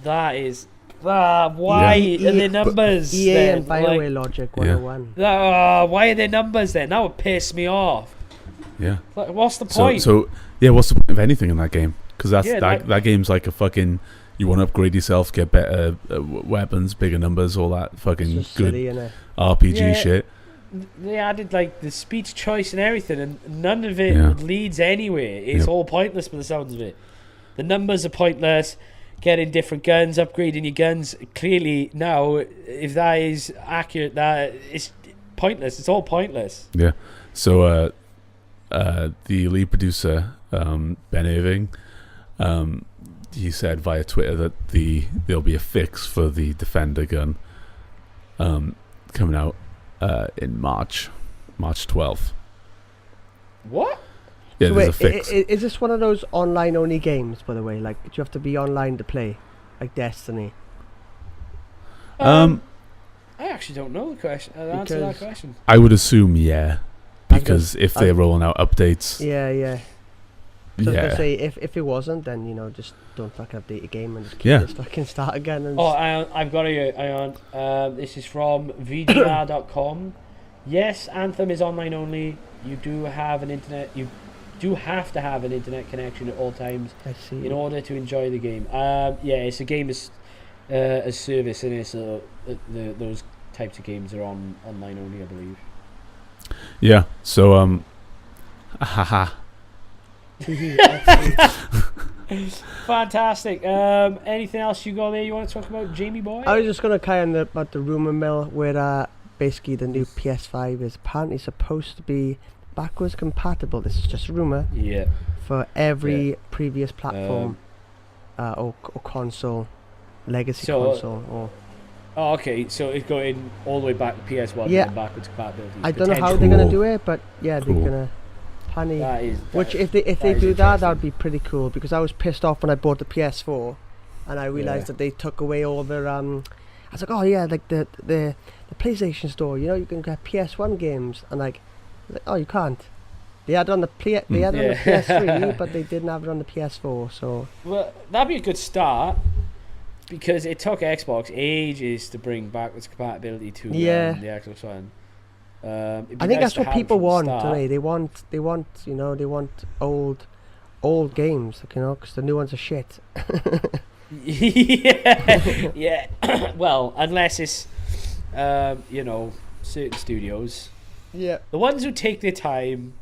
[SPEAKER 1] That is why are the numbers
[SPEAKER 3] EA
[SPEAKER 1] then?
[SPEAKER 3] and BioWare logic 101.
[SPEAKER 1] Why are there numbers then? That would piss me off.
[SPEAKER 2] Yeah.
[SPEAKER 1] Like, what's the point?
[SPEAKER 2] So what's the point of anything in that game? Because that game's like a fucking. You want to upgrade yourself, get better weapons, bigger numbers, all that fucking good
[SPEAKER 3] silly,
[SPEAKER 2] RPG shit.
[SPEAKER 1] They added like the speech choice and everything, and none of it leads anywhere. It's all pointless by the sounds of it. The numbers are pointless. Getting different guns, upgrading your guns. Clearly now, if that is accurate, that is pointless. It's all pointless.
[SPEAKER 2] Yeah. So the lead producer, Ben Irving, he said via Twitter that there'll be a fix for the Defender gun coming out in March 12th.
[SPEAKER 1] What?
[SPEAKER 2] Yeah,
[SPEAKER 3] So
[SPEAKER 2] there's
[SPEAKER 3] wait,
[SPEAKER 2] a fix.
[SPEAKER 3] is this one of those online-only games, by the way? Like, do you have to be online to play? Like Destiny?
[SPEAKER 1] I actually don't know the question. Answer that question.
[SPEAKER 2] I would assume because if they're rolling out updates,
[SPEAKER 3] Yeah. So I was
[SPEAKER 2] yeah.
[SPEAKER 3] gonna say, if it wasn't, then just don't fucking update the game and just keep this fucking start again. And
[SPEAKER 1] I've got it. Hang on. This is from VGR.com. Yes, Anthem is online only. You do have an internet. You do have to have an internet connection at all times
[SPEAKER 3] I see.
[SPEAKER 1] in order to enjoy the game. It's a game as service, and so those types of games are online only, I believe.
[SPEAKER 2] Yeah. So haha.
[SPEAKER 1] Fantastic. Anything else you got there you want to talk about, Jamie boy?
[SPEAKER 3] I was just gonna kind of about the rumor mill where basically the new PS5 is apparently supposed to be backwards compatible. This is just a rumor.
[SPEAKER 1] Yeah.
[SPEAKER 3] For every previous platform or console, legacy console. Or
[SPEAKER 1] Oh, okay. So it's going all the way back to PS1 and backwards compatibility.
[SPEAKER 3] I don't know how they're gonna do it, but yeah, they're gonna. If they do that would be pretty cool, because I was pissed off when I bought the PS4 and I realized that they took away all their I was like, oh yeah, like the PlayStation Store, you can get PS1 games, and like oh, you can't. They had it on the PS3, but they didn't have it on the PS4. So
[SPEAKER 1] that'd be a good start, because it took Xbox ages to bring backwards compatibility to the Xbox One. I
[SPEAKER 3] think that's what people want today. They want old games, because the new ones are shit.
[SPEAKER 1] yeah. Well, unless it's certain studios.
[SPEAKER 3] Yeah.
[SPEAKER 1] The ones who take their time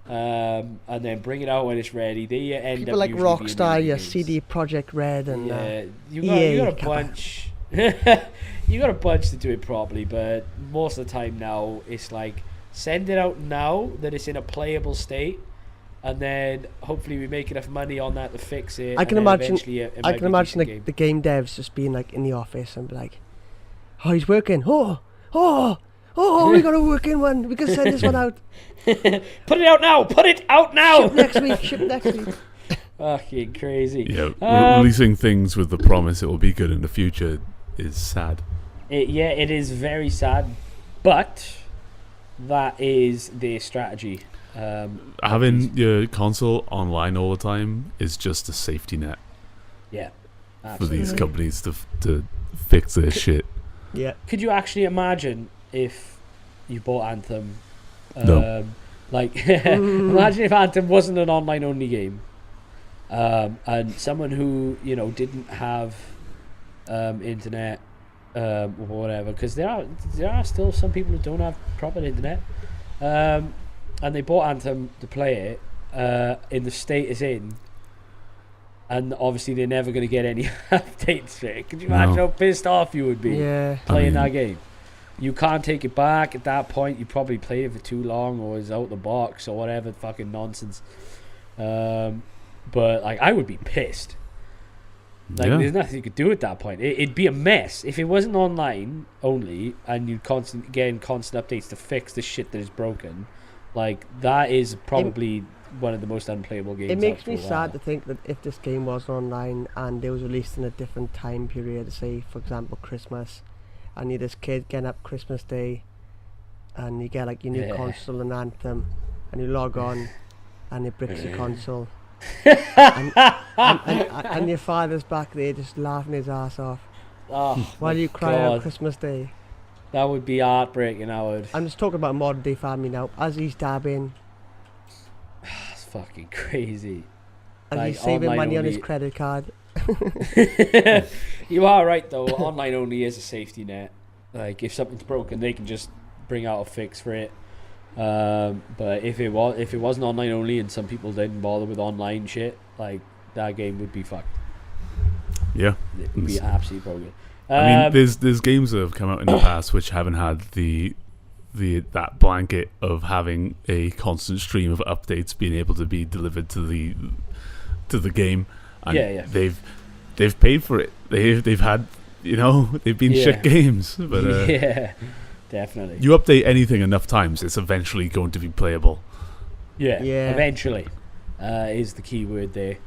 [SPEAKER 1] and then bring it out when it's ready, they end
[SPEAKER 3] people
[SPEAKER 1] up
[SPEAKER 3] like Rockstar, CD Projekt Red, and
[SPEAKER 1] you got a bunch. You got a bunch to do it properly, but most of the time now it's like send it out now that it's in a playable state, and then hopefully we make enough money on that to fix it.
[SPEAKER 3] I can imagine the game devs just being like in the office and be like, oh, he's working. Oh, we got a working one. We can send this one out.
[SPEAKER 1] Put it out now.
[SPEAKER 3] Ship next week.
[SPEAKER 1] Fucking crazy.
[SPEAKER 2] Yeah, releasing things with the promise it will be good in the future is sad.
[SPEAKER 1] It is very sad, but that is their strategy.
[SPEAKER 2] Having your console online all the time is just a safety net.
[SPEAKER 1] Yeah,
[SPEAKER 2] for these companies to fix their shit.
[SPEAKER 3] Yeah.
[SPEAKER 1] Could you actually imagine if you bought Anthem?
[SPEAKER 2] No.
[SPEAKER 1] Imagine if Anthem wasn't an online only game, and someone who didn't have internet or whatever, because there are still some people who don't have proper internet, and they bought Anthem to play it in the state it's in, and obviously they're never going to get any updates for it. Could you imagine how pissed off you would be playing that game? You can't take it back at that point. You probably played it for too long, or it's out the box, or whatever fucking nonsense. But I would be pissed. There's nothing you could do at that point. It'd be a mess if it wasn't online only, and you'd constant updates to fix the shit that is broken. That is probably one of the most unplayable games.
[SPEAKER 3] It makes me sad to think that if this game was online and it was released in a different time period, say for example Christmas, and you're this kid getting up Christmas Day, and you get your new console and Anthem, and you log on, and it bricks your console, and your father's back there just laughing his ass off while you cry on Christmas Day.
[SPEAKER 1] That would be heartbreaking, Howard.
[SPEAKER 3] I'm just talking about modern day family now. As he's dabbing,
[SPEAKER 1] it's fucking crazy.
[SPEAKER 3] And he's saving money on his credit card.
[SPEAKER 1] You are right though. Online only is a safety net. If something's broken, they can just bring out a fix for it. But if it wasn't online only, and some people didn't bother with online shit, that game would be fucked.
[SPEAKER 2] Yeah,
[SPEAKER 1] it would be absolutely broken.
[SPEAKER 2] I mean, there's games that have come out in the past which haven't had that blanket of having a constant stream of updates being able to be delivered to the game. And they've paid for it. They've had they've been shit games, but
[SPEAKER 1] yeah, definitely.
[SPEAKER 2] You update anything enough times, it's eventually going to be playable.
[SPEAKER 3] Yeah.
[SPEAKER 1] Eventually, is the key word there.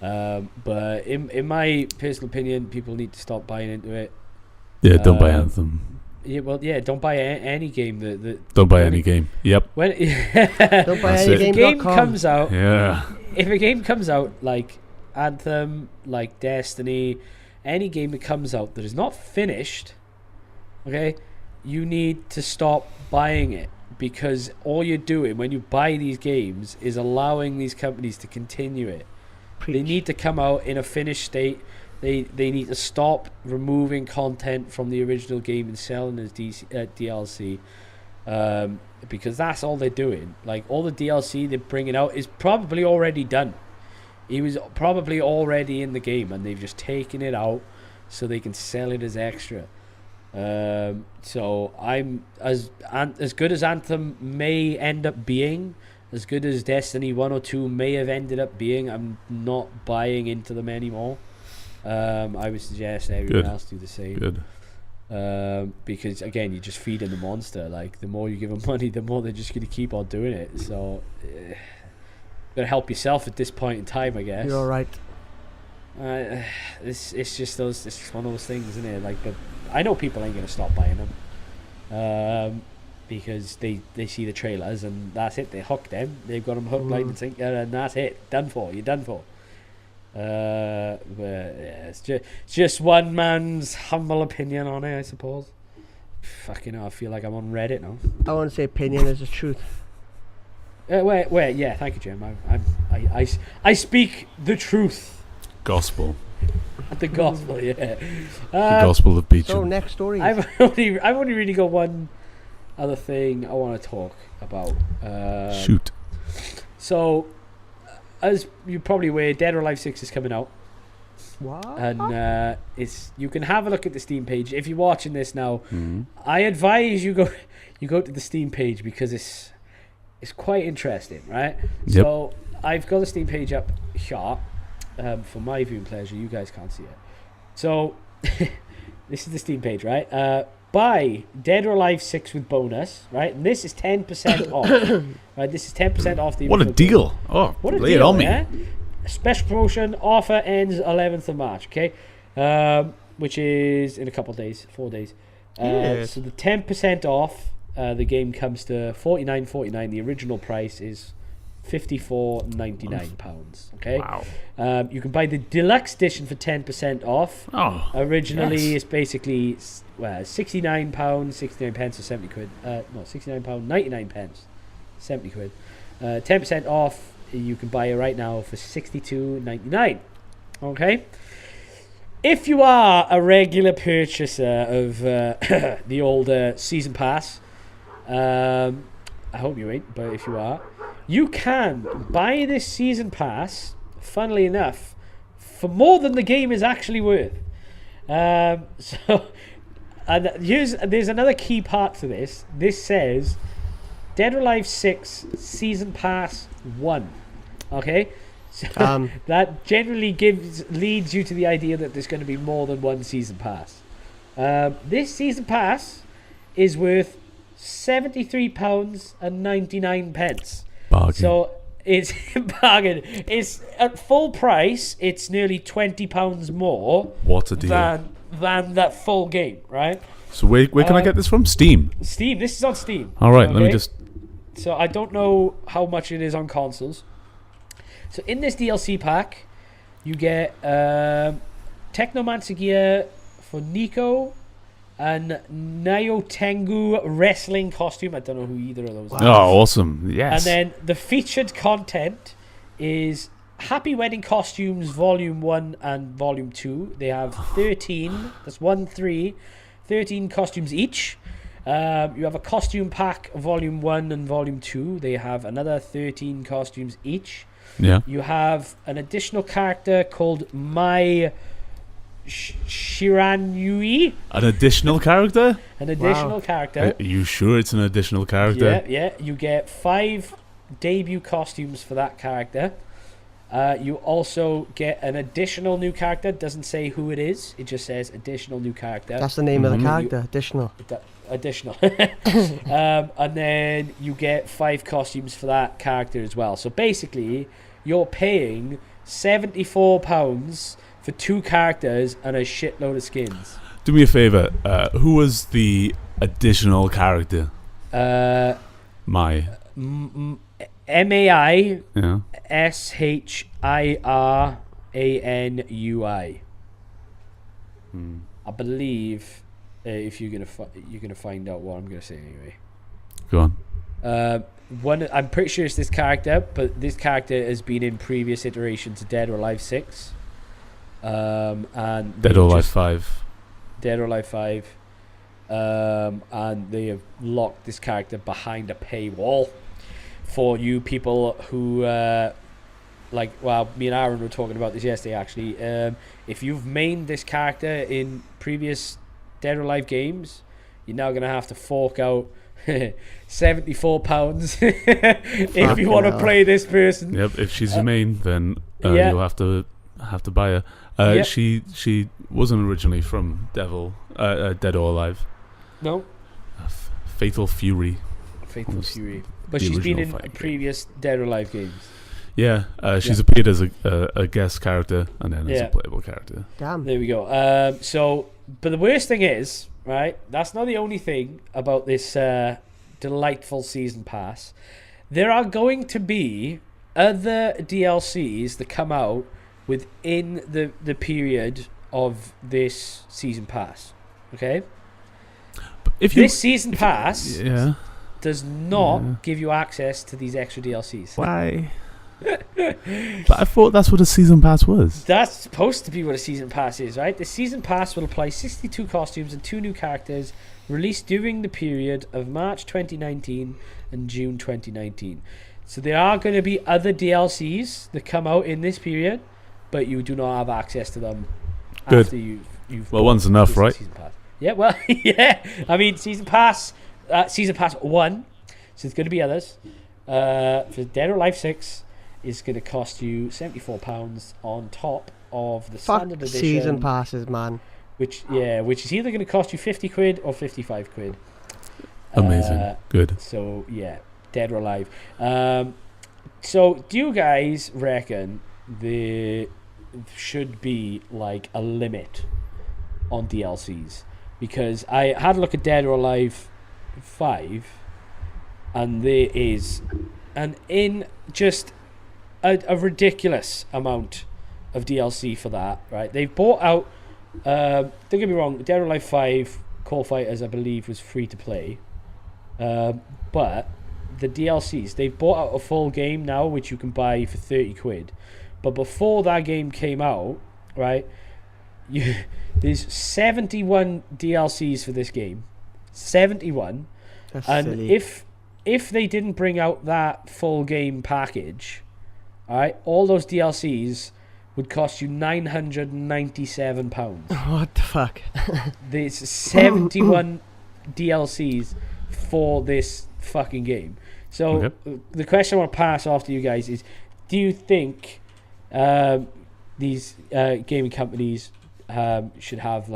[SPEAKER 1] But in my personal opinion, people need to stop buying into it.
[SPEAKER 2] Yeah, don't buy Anthem.
[SPEAKER 1] Yeah, well, yeah, don't buy any game
[SPEAKER 2] Don't buy any game. Yep.
[SPEAKER 1] When
[SPEAKER 3] Don't buy
[SPEAKER 2] That's
[SPEAKER 3] any
[SPEAKER 2] it.
[SPEAKER 3] game.
[SPEAKER 1] game comes out,
[SPEAKER 2] Yeah.
[SPEAKER 1] if a game comes out like Anthem, like Destiny, any game that comes out that is not finished, okay, you need to stop buying it, because all you're doing when you buy these games is allowing these companies to continue it. They need to come out in a finished state. They need to stop removing content from the original game and selling as DLC, because that's all they're doing. Like, all the DLC they're bringing out is probably already done. He was probably already in the game, and they've just taken it out so they can sell it as extra. So I'm as good as Anthem may end up being, as good as Destiny 1 or 2 may have ended up being, I'm not buying into them anymore. I would suggest everyone else do the same.
[SPEAKER 2] Good.
[SPEAKER 1] Because again, you're just feeding the monster. Like, the more you give them money, the more they're just going to keep on doing it. So, gotta help yourself at this point in time, I guess.
[SPEAKER 3] You're all right.
[SPEAKER 1] It's just one of those things, isn't it? Like, but I know people ain't gonna stop buying them, because they see the trailers and that's it. They hook them. They've got them hooked, line and sinker, and that's it. Done for. You're done for. But yeah, it's just one man's humble opinion on it, I suppose. Fucking hell, I feel like I'm on Reddit now.
[SPEAKER 3] I want to say opinion is the truth.
[SPEAKER 1] Wait, yeah, thank you, Jim. I speak the truth.
[SPEAKER 2] Gospel.
[SPEAKER 1] The gospel, yeah.
[SPEAKER 2] The gospel of Beecham.
[SPEAKER 3] So next story.
[SPEAKER 1] I've only really got one other thing I want to talk about.
[SPEAKER 2] Shoot.
[SPEAKER 1] So, as you're probably aware, Dead or Alive 6 is coming out.
[SPEAKER 3] What?
[SPEAKER 1] And you can have a look at the Steam page. If you're watching this now, I advise you go to the Steam page, because it's quite interesting, right?
[SPEAKER 2] Yep.
[SPEAKER 1] So I've got the Steam page up here, for my viewing pleasure. You guys can't see it. So this is the Steam page, right? Buy Dead or Alive 6 with bonus, right? And this is 10% off. Right, this is 10% off the.
[SPEAKER 2] What a deal! Oh,
[SPEAKER 1] what a
[SPEAKER 2] lay
[SPEAKER 1] deal,
[SPEAKER 2] it on me.
[SPEAKER 1] Eh? Special promotion offer ends 11th of March. Okay, which is in a couple of days, 4 days.
[SPEAKER 3] Yes.
[SPEAKER 1] So the 10% off. The game comes to £49.49. The original price is £54.99. Okay.
[SPEAKER 2] Wow.
[SPEAKER 1] You can buy the deluxe edition for 10% off.
[SPEAKER 2] Oh.
[SPEAKER 1] Originally,
[SPEAKER 2] yes.
[SPEAKER 1] it's basically £69, 69 pence or 70 quid. No, £69, 99 pence, 70 quid. 10% off. You can buy it right now for £62.99. Okay. If you are a regular purchaser of the older season pass, I hope you ain't, but if you are, you can buy this season pass, funnily enough, for more than the game is actually worth. So, and there's another key part to this. This says Dead or Alive 6 Season Pass 1. Okay? So that generally leads you to the idea that there's going to be more than one season pass. This season pass is worth £73.99.
[SPEAKER 2] Bargain.
[SPEAKER 1] So it's bargain. It's at full price. It's nearly £20 more.
[SPEAKER 2] What a deal!
[SPEAKER 1] Than that full game, right?
[SPEAKER 2] So where can I get this from? Steam.
[SPEAKER 1] Steam. This is on Steam.
[SPEAKER 2] All right,
[SPEAKER 1] okay?
[SPEAKER 2] let me just.
[SPEAKER 1] So I don't know how much it is on consoles. So in this DLC pack, you get Technomancer gear for Nico and Naotengu wrestling costume. I don't know who either of those are.
[SPEAKER 2] Oh, awesome. Yes.
[SPEAKER 1] And then the featured content is Happy Wedding Costumes Volume 1 and Volume 2. They have 13. That's 13 costumes each. You have a costume pack Volume 1 and Volume 2. They have another 13 costumes each.
[SPEAKER 2] Yeah.
[SPEAKER 1] You have an additional character called Mai Shiranui.
[SPEAKER 2] An additional character?
[SPEAKER 1] An additional character.
[SPEAKER 2] Are you sure it's an additional character?
[SPEAKER 1] Yeah. You get 5 debut costumes for that character. You also get an additional new character. It doesn't say who it is. It just says additional new character.
[SPEAKER 3] That's the name of the character. Additional.
[SPEAKER 1] Additional. And then you get 5 costumes for that character as well. So basically, you're paying £74 for 2 characters and a shitload of skins.
[SPEAKER 2] Do me a favor. Who was the additional character?
[SPEAKER 1] MAI
[SPEAKER 2] Yeah.
[SPEAKER 1] SHIRANUI. I believe if you're gonna find out what I'm gonna say anyway.
[SPEAKER 2] Go on.
[SPEAKER 1] I'm pretty sure it's this character, but this character has been in previous iterations of Dead or Alive 6. And
[SPEAKER 2] Dead or Alive 5.
[SPEAKER 1] Dead or Alive 5. And they have locked this character behind a paywall for you people who me and Aaron were talking about this yesterday actually. If you've mained this character in previous Dead or Alive games, you're now gonna have to fork out £74 if you want to play this person.
[SPEAKER 2] Yep, if she's your main, then you'll have to buy her. She wasn't originally from Dead or Alive.
[SPEAKER 1] No.
[SPEAKER 2] Fatal Fury.
[SPEAKER 1] But she's been in previous Dead or Alive games.
[SPEAKER 2] Yeah, she's appeared as a guest character and then as a playable character.
[SPEAKER 3] Damn.
[SPEAKER 1] There we go. But the worst thing is, right, that's not the only thing about this delightful season pass. There are going to be other DLCs that come out within the period of this season pass. Okay? This season pass does not give you access to these extra DLCs.
[SPEAKER 2] Why? But I thought that's what a season pass was.
[SPEAKER 1] That's supposed to be what a season pass is, right? The season pass will apply 62 costumes and 2 new characters released during the period of March 2019 and June 2019. So there are going to be other DLCs that come out in this period, but you do not have access to them.
[SPEAKER 2] Good.
[SPEAKER 1] After you've
[SPEAKER 2] well, one's enough, right?
[SPEAKER 1] Season pass. Yeah, well, yeah. I mean, season pass 1, so there's going to be others. For Dead or Alive 6 is going to cost you £74 on top of the standard edition
[SPEAKER 3] season passes, man.
[SPEAKER 1] Which is either going to cost you £50 or £55.
[SPEAKER 2] Amazing. Good.
[SPEAKER 1] So yeah, Dead or Alive. So do you guys reckon there should be like a limit on DLCs? Because I had a look at Dead or Alive 5, and there is just a ridiculous amount of DLC for that, right? They've bought out, don't get me wrong, Dead or Alive 5 Call Fighters, I believe, was free to play. But the DLCs, they've bought out a full game now, which you can buy for £30. But before that game came out, right, there's 71 DLCs for this game. 71.
[SPEAKER 3] That's
[SPEAKER 1] and
[SPEAKER 3] silly.
[SPEAKER 1] if they didn't bring out that full game package, all right, all those DLCs would cost you £997.
[SPEAKER 3] What the fuck?
[SPEAKER 1] There's 71 DLCs for this fucking game. So the question I want to pass off to you guys is, do you think these gaming companies should have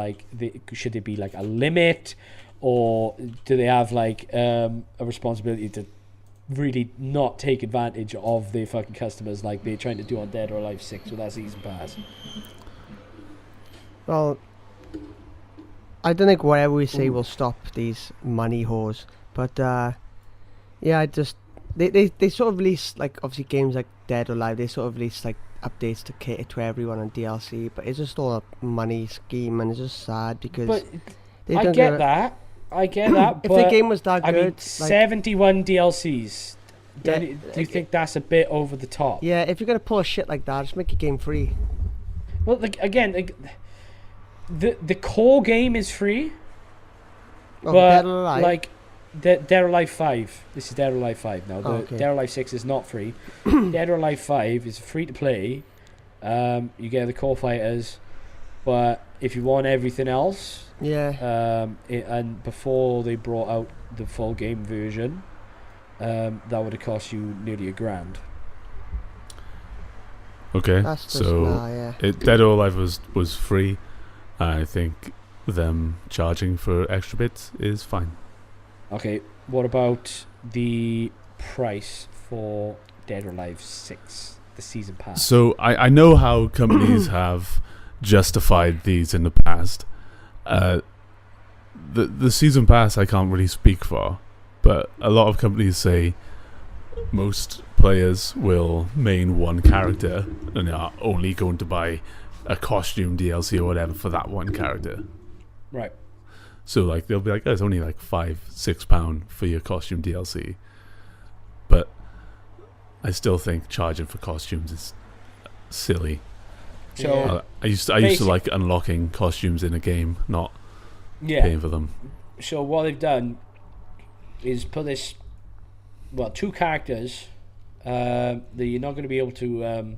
[SPEAKER 1] should there be like a limit, or do they have like a responsibility to really not take advantage of their fucking customers like they're trying to do on Dead or Alive 6 with that season pass?
[SPEAKER 3] Well, I don't think whatever we say will stop these money whores, but yeah, they sort of release, like, obviously games like Dead or Alive, they sort of release like updates to cater to everyone on DLC, but it's just all a money scheme, and it's just sad because
[SPEAKER 1] I get that.
[SPEAKER 3] If
[SPEAKER 1] but
[SPEAKER 3] the game was that good,
[SPEAKER 1] I mean, 71 DLCs. Do you think that's a bit over the top?
[SPEAKER 3] Yeah, if you're gonna pull a shit like that, just make your game free.
[SPEAKER 1] Well, the core game is free, but
[SPEAKER 3] Dead or Alive?
[SPEAKER 1] like Dead or Alive 5. This is Dead or Alive 5 now. Dead or Alive 6 is not free. Dead or Alive 5 is free to play. You get the core fighters, but if you want everything else, and before they brought out the full game version, that would have cost you nearly £1,000.
[SPEAKER 2] Okay,
[SPEAKER 3] That's just
[SPEAKER 2] so
[SPEAKER 3] yeah.
[SPEAKER 2] Dead or Alive was free. I think them charging for extra bits is fine.
[SPEAKER 1] Okay, what about the price for Dead or Alive 6, the season pass?
[SPEAKER 2] So I know how companies have justified these in the past. The season pass I can't really speak for, but a lot of companies say most players will main one character and are only going to buy a costume DLC or whatever for that one character.
[SPEAKER 1] Right.
[SPEAKER 2] So like they'll be like, oh, it's only like £5-6 for your costume DLC. But I still think charging for costumes is silly.
[SPEAKER 1] So
[SPEAKER 2] I used to like unlocking costumes in a game, not paying for them.
[SPEAKER 1] So what they've done is put this, two characters that you're not going to be able to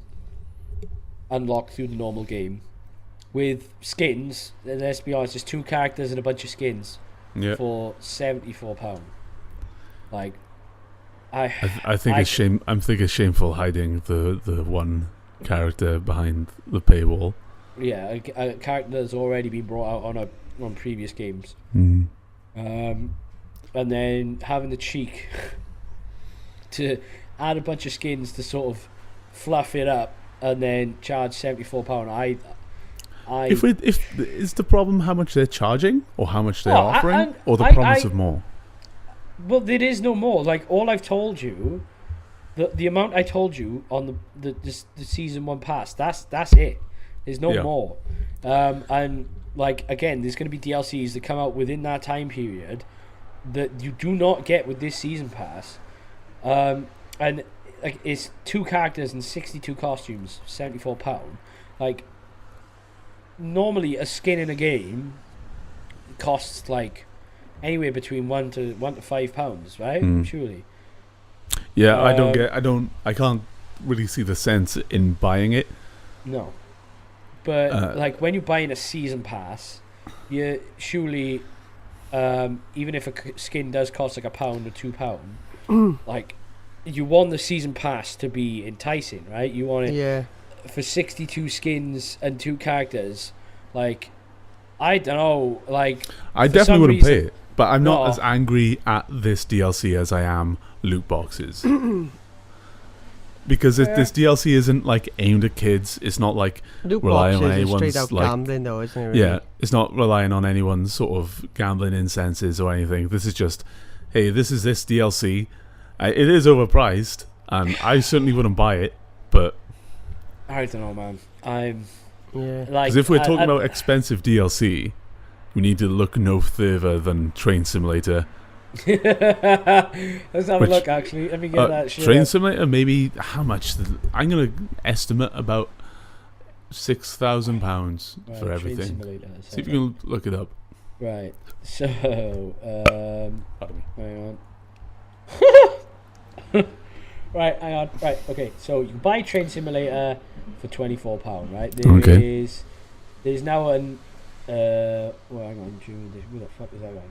[SPEAKER 1] unlock through the normal game with skins. And let's be honest, there's 2 characters and a bunch of skins for £74. Like, I
[SPEAKER 2] think it's shame. I think it's shameful hiding the one character behind the paywall.
[SPEAKER 1] Yeah, a character that's already been brought out on previous games. And then having the cheek to add a bunch of skins to sort of fluff it up and then charge £74.
[SPEAKER 2] If is the problem how much they're charging or how much they're offering or the promise of more?
[SPEAKER 1] Well, there is no more. Like, all I've told you, the amount I told you on the season 1 pass, that's it. There's no more. And like, again, there's going to be DLCs that come out within that time period that you do not get with this season pass. And like, it's 2 characters and 62 costumes, £74. Like, normally a skin in a game costs like anywhere between £1 to £5, right? Surely.
[SPEAKER 2] Yeah, I can't really see the sense in buying it.
[SPEAKER 1] No. But like, when you're buying a season pass, you surely, even if a skin does cost like £1 or £2, like, you want the season pass to be enticing, right? You want it for 62 skins and 2 characters. Like, I don't know, like,
[SPEAKER 2] I definitely wouldn't pay it, but I'm not as angry at this DLC as I am loot boxes. Because this DLC isn't like aimed at kids. It's not like
[SPEAKER 3] loot
[SPEAKER 2] relying on
[SPEAKER 3] anyone's
[SPEAKER 2] anyone's
[SPEAKER 3] straight out
[SPEAKER 2] like
[SPEAKER 3] gambling, though, isn't it? Really?
[SPEAKER 2] Yeah, it's not relying on anyone's sort of gambling incenses or anything. This is just, hey, this is this DLC. It is overpriced, and I certainly wouldn't buy it. But
[SPEAKER 1] I don't know, man.
[SPEAKER 3] Yeah.
[SPEAKER 1] Like,
[SPEAKER 2] because if we're talking about expensive DLC, we need to look no further than Train Simulator.
[SPEAKER 1] Let's have a look. Actually, let me get that shit.
[SPEAKER 2] Train Simulator, maybe how much? I'm gonna estimate about £6,000 for everything. See if you can look it up.
[SPEAKER 1] Right. So, hang on. Right, hang on. Right, okay. So you can buy Train Simulator for £24, right? There's now an hang on, who the fuck is that guy?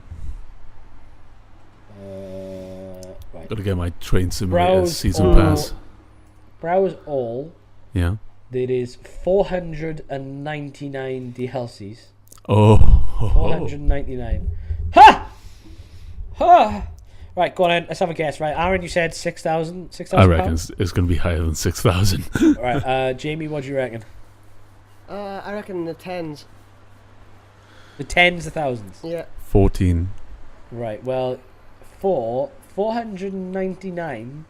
[SPEAKER 1] Right.
[SPEAKER 2] Gotta get my Train Simulator season pass.
[SPEAKER 1] Browse all.
[SPEAKER 2] Yeah.
[SPEAKER 1] There is 499 DLCs. 499. Ha! Ha! Right, go on. Let's have a guess. Right, Aaron, you said 6,000.
[SPEAKER 2] I reckon it's going to be higher than 6,000.
[SPEAKER 1] Right, Jamie, what do you reckon?
[SPEAKER 3] I reckon the 10s.
[SPEAKER 1] The 10s, the thousands.
[SPEAKER 3] Yeah.
[SPEAKER 2] 14.
[SPEAKER 1] Right. Well, for 499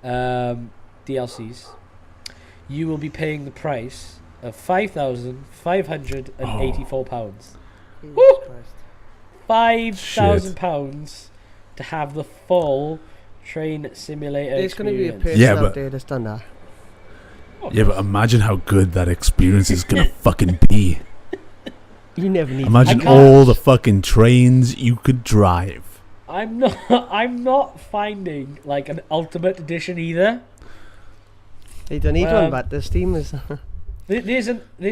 [SPEAKER 1] DLCs, you will be paying the price of £5,584. Woo! £5,000 to have the full Train Simulator
[SPEAKER 3] There's going to be a
[SPEAKER 1] experience.
[SPEAKER 3] person out there that's done that.
[SPEAKER 2] Yeah, but imagine how good that experience is going to fucking be.
[SPEAKER 3] You never need.
[SPEAKER 2] Imagine all the fucking trains you could drive.
[SPEAKER 1] I'm not finding like an Ultimate Edition either.
[SPEAKER 3] They don't need one, but the Steam is.
[SPEAKER 1] There's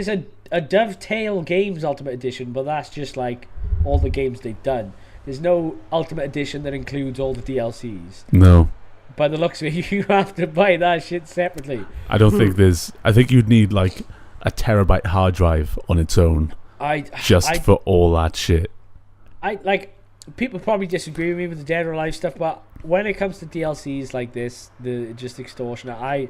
[SPEAKER 1] a Dovetail Games Ultimate Edition, but that's just like all the games they've done. There's no Ultimate Edition that includes all the DLCs.
[SPEAKER 2] No.
[SPEAKER 1] By the looks of it, you have to buy that shit separately.
[SPEAKER 2] I don't think there's I think you'd need like a terabyte hard drive on its own for all that shit.
[SPEAKER 1] I like people probably disagree with me with the Dead or Alive stuff, but when it comes to DLCs like this, the just extortionate, I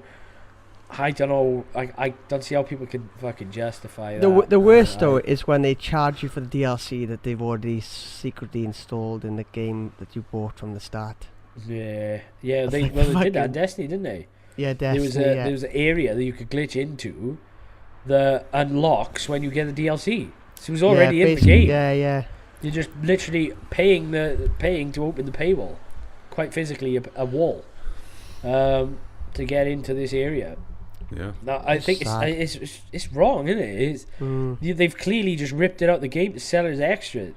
[SPEAKER 1] don't know. I don't see how people can fucking justify that.
[SPEAKER 3] The worst though is when they charge you for the DLC that they've already secretly installed in the game that you bought from the start.
[SPEAKER 1] Yeah. They did that in Destiny, didn't they?
[SPEAKER 3] Yeah, Destiny.
[SPEAKER 1] There was an area that you could glitch into that unlocks when you get the DLC. So it was already in the game.
[SPEAKER 3] Yeah.
[SPEAKER 1] You're just literally paying to open the paywall, quite physically a wall, to get into this area.
[SPEAKER 2] Yeah.
[SPEAKER 1] Now, I think it's wrong, isn't it? They've clearly just ripped it out the game to sell it as extra.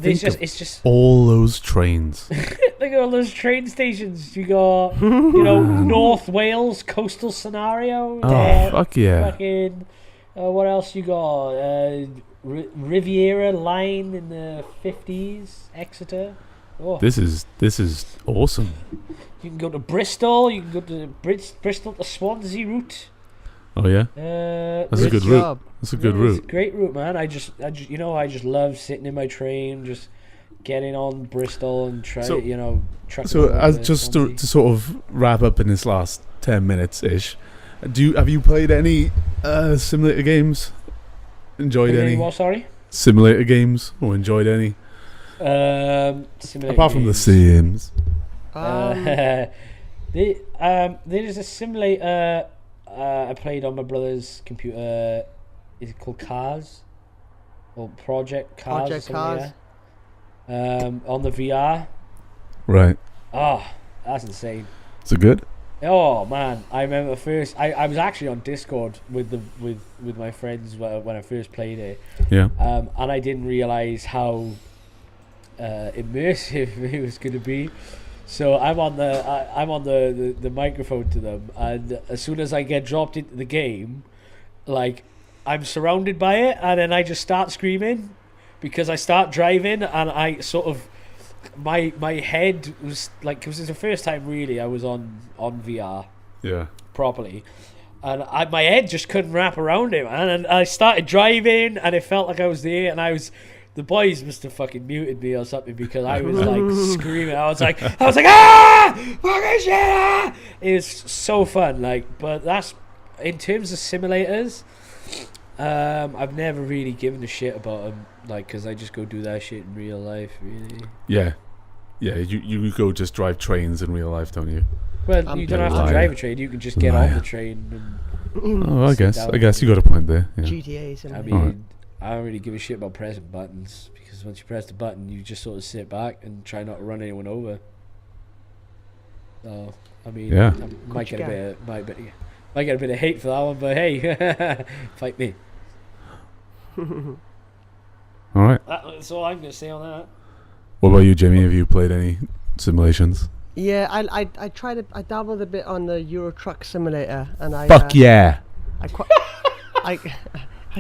[SPEAKER 1] It's just
[SPEAKER 2] all those trains.
[SPEAKER 1] Look at all those train stations. You got, North Wales coastal scenario.
[SPEAKER 2] Oh, fuck yeah!
[SPEAKER 1] Fucking, what else you got? Riviera line in the 50s, Exeter. Oh.
[SPEAKER 2] This is awesome.
[SPEAKER 1] You can go to Bristol. You can go to Bristol to Swansea route.
[SPEAKER 2] Oh yeah, that's a good route. That's a good route.
[SPEAKER 1] It's a great route, man. I just love sitting in my train, just getting on Bristol and trucking.
[SPEAKER 2] So as just to sort of wrap up in this last 10 minutes ish, have you played any simulator games? Enjoyed any?
[SPEAKER 1] What? Sorry.
[SPEAKER 2] Simulator games or enjoyed any? Apart from the Sims.
[SPEAKER 1] There is a simulator I played on my brother's computer. Is it called Cars? Or Project Cars?
[SPEAKER 3] Project Cars.
[SPEAKER 1] On the VR.
[SPEAKER 2] Right.
[SPEAKER 1] Oh, that's insane.
[SPEAKER 2] Is it good?
[SPEAKER 1] Oh man, I remember first. I was actually on Discord with my friends when I first played it.
[SPEAKER 2] Yeah.
[SPEAKER 1] And I didn't realize how immersive it was going to be. So I'm on the microphone to them, and as soon as I get dropped into the game, like I'm surrounded by it, and then I just start screaming because I start driving, and I sort of my head was like, because it's the first time really I was on VR properly, and my head just couldn't wrap around it, man. And I started driving, and it felt like I was there, and the boys must have fucking muted me or something because I was like screaming. I was like, ah, fucking shit! Ah! It was so fun, but that's in terms of simulators. I've never really given a shit about them, because I just go do that shit in real life, really.
[SPEAKER 2] Yeah. You go just drive trains in real life, don't you?
[SPEAKER 1] Well, you don't have to drive a train. You can just get on the train.
[SPEAKER 2] And I guess you got a point there. Yeah.
[SPEAKER 3] GTA's.
[SPEAKER 1] I mean, I don't really give a shit about pressing buttons, because once you press the button, you just sort of sit back and try not to run anyone over. So, I mean, I might get a bit of hate for that one, but hey, fight me.
[SPEAKER 2] All right.
[SPEAKER 1] That's all I'm going to say on that.
[SPEAKER 2] What about you, Jimmy? Have you played any simulations?
[SPEAKER 3] Yeah, I tried it. I dabbled a bit on the Euro Truck Simulator, and
[SPEAKER 2] Fuck yeah!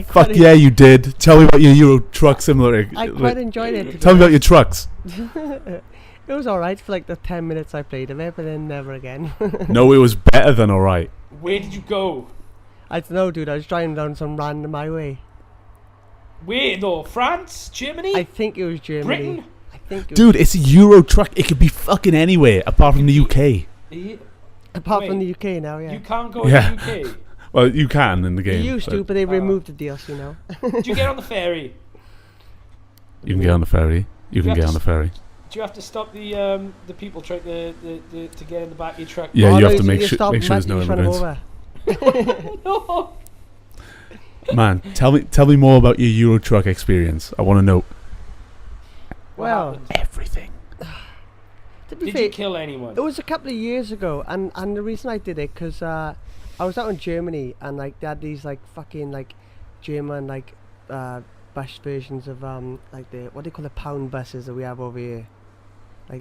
[SPEAKER 2] Fuck yeah, you did. Tell me about your Euro Truck Simulator.
[SPEAKER 3] I quite enjoyed it.
[SPEAKER 2] Tell me about your trucks.
[SPEAKER 3] It was alright for the 10 minutes I played of it, but then never again.
[SPEAKER 2] No, it was better than alright.
[SPEAKER 1] Where did you go?
[SPEAKER 3] I don't know, dude. I was driving down some random highway.
[SPEAKER 1] Where though? France? Germany?
[SPEAKER 3] I think it was Germany.
[SPEAKER 1] Britain?
[SPEAKER 2] Dude, it's a Euro Truck. It could be fucking anywhere apart from the UK.
[SPEAKER 3] Apart from the UK now, yeah.
[SPEAKER 1] You can't go in the UK.
[SPEAKER 2] Well, you can in the game.
[SPEAKER 3] You used to, but they removed the DLC now.
[SPEAKER 1] Do you get on the ferry?
[SPEAKER 2] You can get on the ferry. You can get on the ferry.
[SPEAKER 1] Do you have to stop the people trying to get in the back of your truck?
[SPEAKER 2] Yeah, you have to make sure there's no immigrants.
[SPEAKER 1] No.
[SPEAKER 2] Man, tell me more about your Euro Truck experience. I want to know.
[SPEAKER 3] Well,
[SPEAKER 2] everything.
[SPEAKER 1] Did you kill anyone?
[SPEAKER 3] It was a couple of years ago, and the reason I did it because I was out in Germany, and they had these fucking German bus versions of the what do you call the pound buses that we have over here,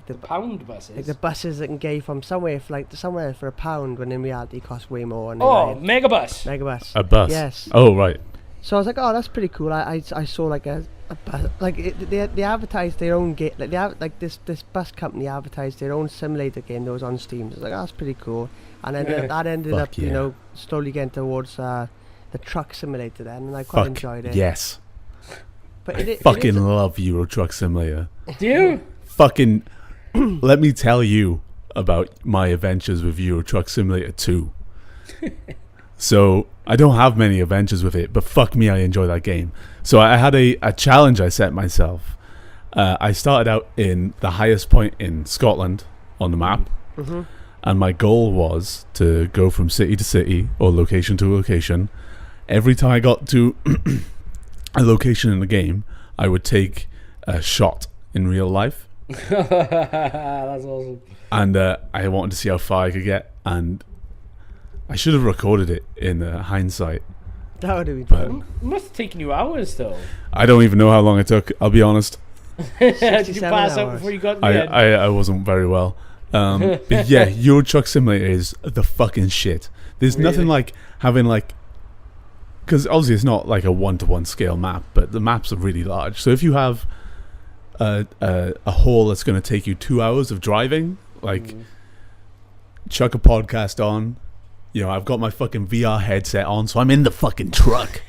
[SPEAKER 1] the pound buses,
[SPEAKER 3] the buses that can get from somewhere for somewhere for £1 when in reality cost way more.
[SPEAKER 1] Megabus.
[SPEAKER 3] Megabus.
[SPEAKER 2] A bus.
[SPEAKER 3] Yes.
[SPEAKER 2] Oh right.
[SPEAKER 3] So I was like, oh, that's pretty cool. I saw like they advertised their own game, like this bus company advertised their own simulator game that was on Steam. So I was like, oh, that's pretty cool. And then that ended up, you know, slowly getting towards the truck simulator then, and I quite enjoyed it.
[SPEAKER 2] Yes.
[SPEAKER 3] But
[SPEAKER 2] I fucking love Euro Truck Simulator.
[SPEAKER 1] Do you?
[SPEAKER 2] Fucking, let me tell you about my adventures with Euro Truck Simulator 2. So, I don't have many adventures with it, but fuck me, I enjoy that game. So, I had a challenge I set myself. I started out in the highest point in Scotland on the map. Mm-hmm. And my goal was to go from city to city or location to location. Every time I got to a location in the game, I would take a shot in real life.
[SPEAKER 1] That's awesome.
[SPEAKER 2] And I wanted to see how far I could get, and I should have recorded it in hindsight.
[SPEAKER 3] That would have been fun.
[SPEAKER 1] It must have taken you hours though.
[SPEAKER 2] I don't even know how long it took, I'll be honest.
[SPEAKER 1] Did you pass out before you got in the end?
[SPEAKER 2] I wasn't very well. But yeah, Euro Truck Simulator is the fucking shit. There's nothing like having like, because obviously it's not like a 1-to-1 scale map, but the maps are really large. So if you have a haul that's going to take you 2 hours of driving, like chuck a podcast on, you know, I've got my fucking VR headset on, so I'm in the fucking truck.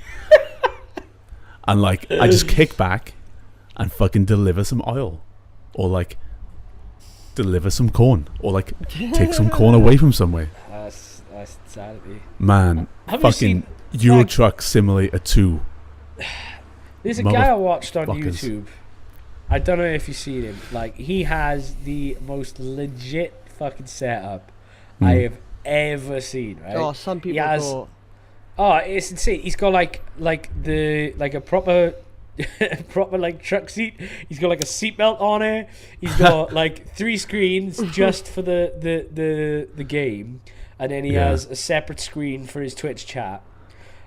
[SPEAKER 2] And like, I just kick back and fucking deliver some oil, or like deliver some corn, or like take some corn away from somewhere.
[SPEAKER 1] That's insanity.
[SPEAKER 2] Man, fucking Euro Truck Simulator 2.
[SPEAKER 1] There's a guy I watched on YouTube. I don't know if you've seen him. Like, he has the most legit fucking setup I have ever seen. Right?
[SPEAKER 3] Oh, some people go.
[SPEAKER 1] Oh, it's insane. He's got like a proper proper like truck seat. He's got like a seatbelt on it. He's got like 3 screens just for the game, and then he has a separate screen for his Twitch chat.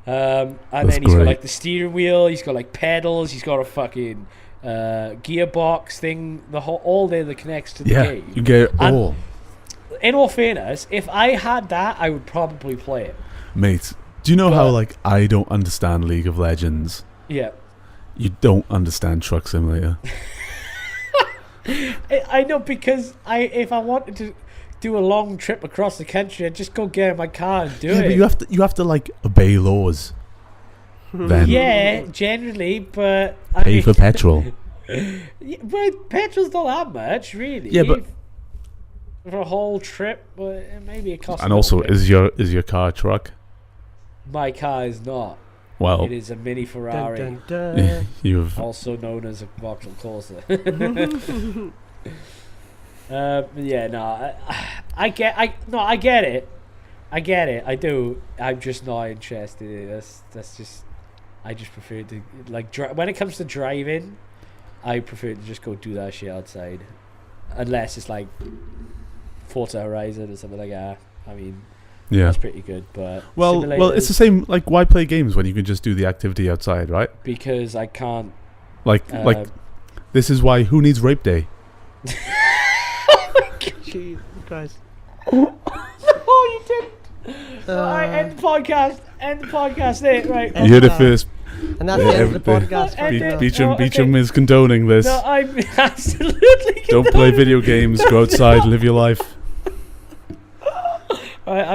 [SPEAKER 1] And then he's got like the steering wheel. He's got like pedals. He's got a fucking gearbox thing. All there that connects to the game.
[SPEAKER 2] You get it all.
[SPEAKER 1] In all fairness, if I had that, I would probably play it.
[SPEAKER 2] Mate, do you know how like I don't understand League of Legends?
[SPEAKER 1] Yeah.
[SPEAKER 2] You don't understand Truck Simulator.
[SPEAKER 1] I know, because if I wanted to do a long trip across the country, I'd just go get in my car and do it.
[SPEAKER 2] But you have to like obey laws. Then
[SPEAKER 1] generally, but
[SPEAKER 2] pay for petrol.
[SPEAKER 1] But petrol's not that much, really.
[SPEAKER 2] Yeah, but
[SPEAKER 1] for a whole trip, but maybe it costs.
[SPEAKER 2] And also, is your car a truck?
[SPEAKER 1] My car is not.
[SPEAKER 2] Well,
[SPEAKER 1] it is a mini Ferrari.
[SPEAKER 3] Dun, dun, dun.
[SPEAKER 2] You've
[SPEAKER 1] also known as a Vauxhall Corsa. I get it. I do. I'm just not interested in it. That's just. I just prefer to like when it comes to driving. I prefer to just go do that shit outside, unless it's like Forza Horizon or something like that. I mean.
[SPEAKER 2] Yeah,
[SPEAKER 1] that's pretty good, but
[SPEAKER 2] well, it's the same. Like, why play games when you can just do the activity outside, right?
[SPEAKER 1] Because I can't.
[SPEAKER 2] Like, this is why. Who needs Rape Day?
[SPEAKER 3] Jesus Christ!
[SPEAKER 1] Oh, you didn't. Alright, end the podcast. End the podcast. There, right?
[SPEAKER 2] You heard it first.
[SPEAKER 3] And that's the end of the podcast.
[SPEAKER 2] Beecham is condoning this.
[SPEAKER 1] No, I'm absolutely.
[SPEAKER 2] Don't play video games. Go outside. Live your life.
[SPEAKER 1] Alright.